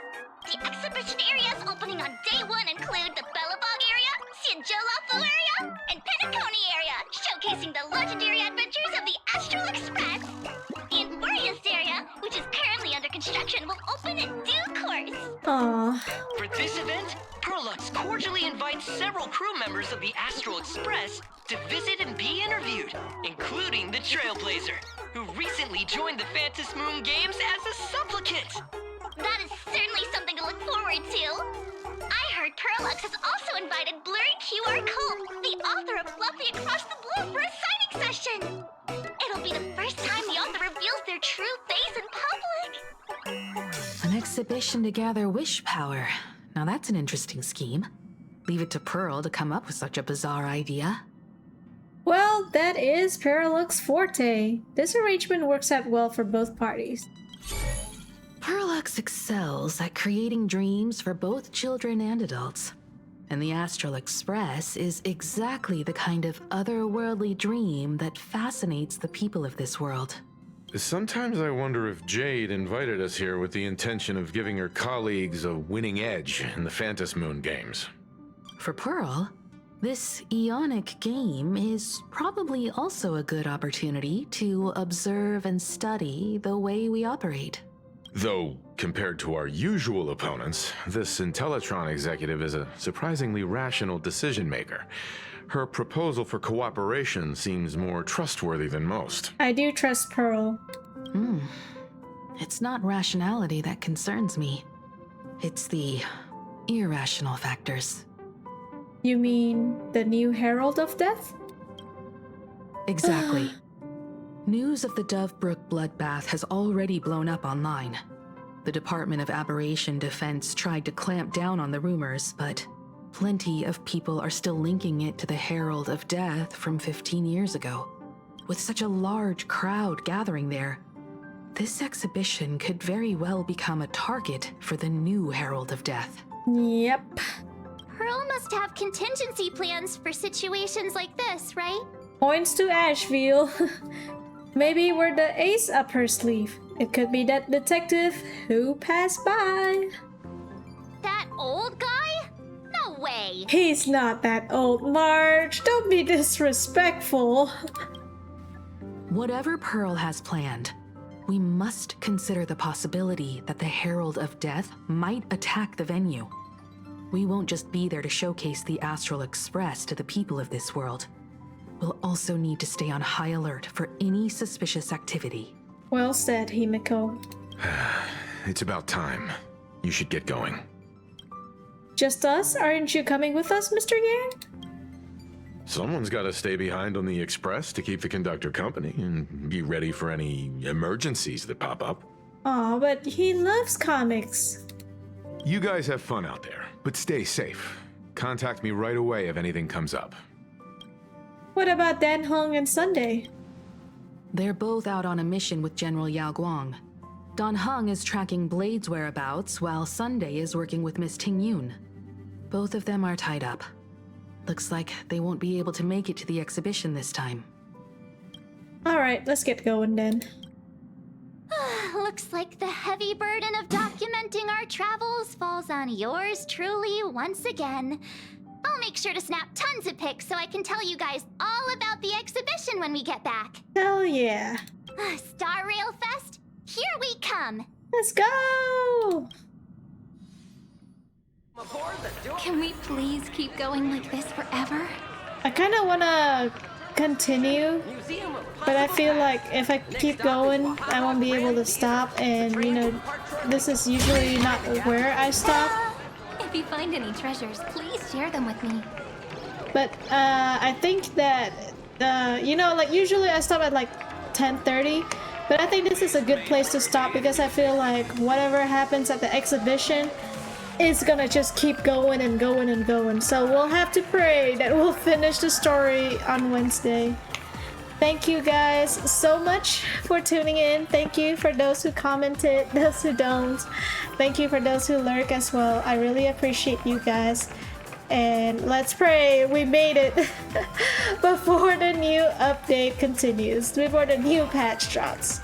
The exhibition areas opening on day 1 include the Bellabog area, Siajolafu area, and Penacony area, showcasing the legendary adventures of the Astral Express. The Emporius area, which is currently under construction, will open in due course. Aww. For this event, Prolux cordially invites several crew members of the Astral Express to visit and be interviewed, including the Trailblazer, who recently joined the Phantom Moon Games as a supplicant. That is certainly something to look forward to. I heard Prolux has also invited Blurry QR Cole, the author of Fluffy Across the Blue, for a signing session. It'll be the first time the author reveals their true face in public. An exhibition to gather wish power. Now that's an interesting scheme. Leave it to Pearl to come up with such a bizarre idea. Well, that is Paralux's forte. This arrangement works out well for both parties. Prolux excels at creating dreams for both children and adults. And the Astral Express is exactly the kind of otherworldly dream that fascinates the people of this world. Sometimes I wonder if Jade invited us here with the intention of giving her colleagues a winning edge in the Phantom Moon games. For Pearl, this Ionic game is probably also a good opportunity to observe and study the way we operate. Though, compared to our usual opponents, this Intellitron executive is a surprisingly rational decision maker. Her proposal for cooperation seems more trustworthy than most. I do trust Pearl. It's not rationality that concerns me. It's the irrational factors. You mean the new Herald of Death? Exactly. News of the Dovebrook bloodbath has already blown up online. The Department of Aberration Defense tried to clamp down on the rumors, but plenty of people are still linking it to the Herald of Death from 15 years ago. With such a large crowd gathering there, this exhibition could very well become a target for the new Herald of Death. Yep. Pearl must have contingency plans for situations like this, right? Points to Asheville. Maybe we're the ace up her sleeve. It could be that detective who passed by. That old guy? No way! He's not that old, Marge. Don't be disrespectful. Whatever Pearl has planned, we must consider the possibility that the Herald of Death might attack the venue. We won't just be there to showcase the Astral Express to the people of this world. We'll also need to stay on high alert for any suspicious activity. Well said, Himeko. It's about time. You should get going. Just us? Aren't you coming with us, Mr. Yang? Someone's got to stay behind on the express to keep the conductor company and be ready for any emergencies that pop up. Aw, but he loves comics. You guys have fun out there, but stay safe. Contact me right away if anything comes up. What about Dan Hong and Sunday? They're both out on a mission with General Yao Guang. Dan Heng is tracking Blade's whereabouts, while Sunday is working with Miss Ting Yun. Both of them are tied up. Looks like they won't be able to make it to the exhibition this time. Alright, let's get going then. Looks like the heavy burden of documenting our travels falls on yours truly once again. I'll make sure to snap tons of pics so I can tell you guys all about the exhibition when we get back. Hell yeah. Star Rail Fest, here we come. Let's go! Can we please keep going like this forever? I kind of want to continue, but I feel like if I keep going, I won't be able to stop, and you know, this is usually not where I stop. If you find any treasures, please share them with me. But I think that, you know, like usually I stop at like 10:30, but I think this is a good place to stop because I feel like whatever happens at the exhibition, it's gonna just keep going and going and going. So we'll have to pray that we'll finish the story on Wednesday. Thank you guys so much for tuning in. Thank you for those who commented, those who don't. Thank you for those who lurk as well. I really appreciate you guys. And let's pray we made it before the new update continues, before the new patch drops.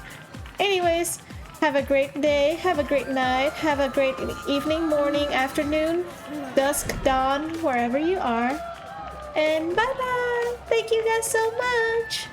Anyways, have a great day, have a great night, have a great evening, morning, afternoon, dusk, dawn, wherever you are. And bye-bye! Thank you guys so much!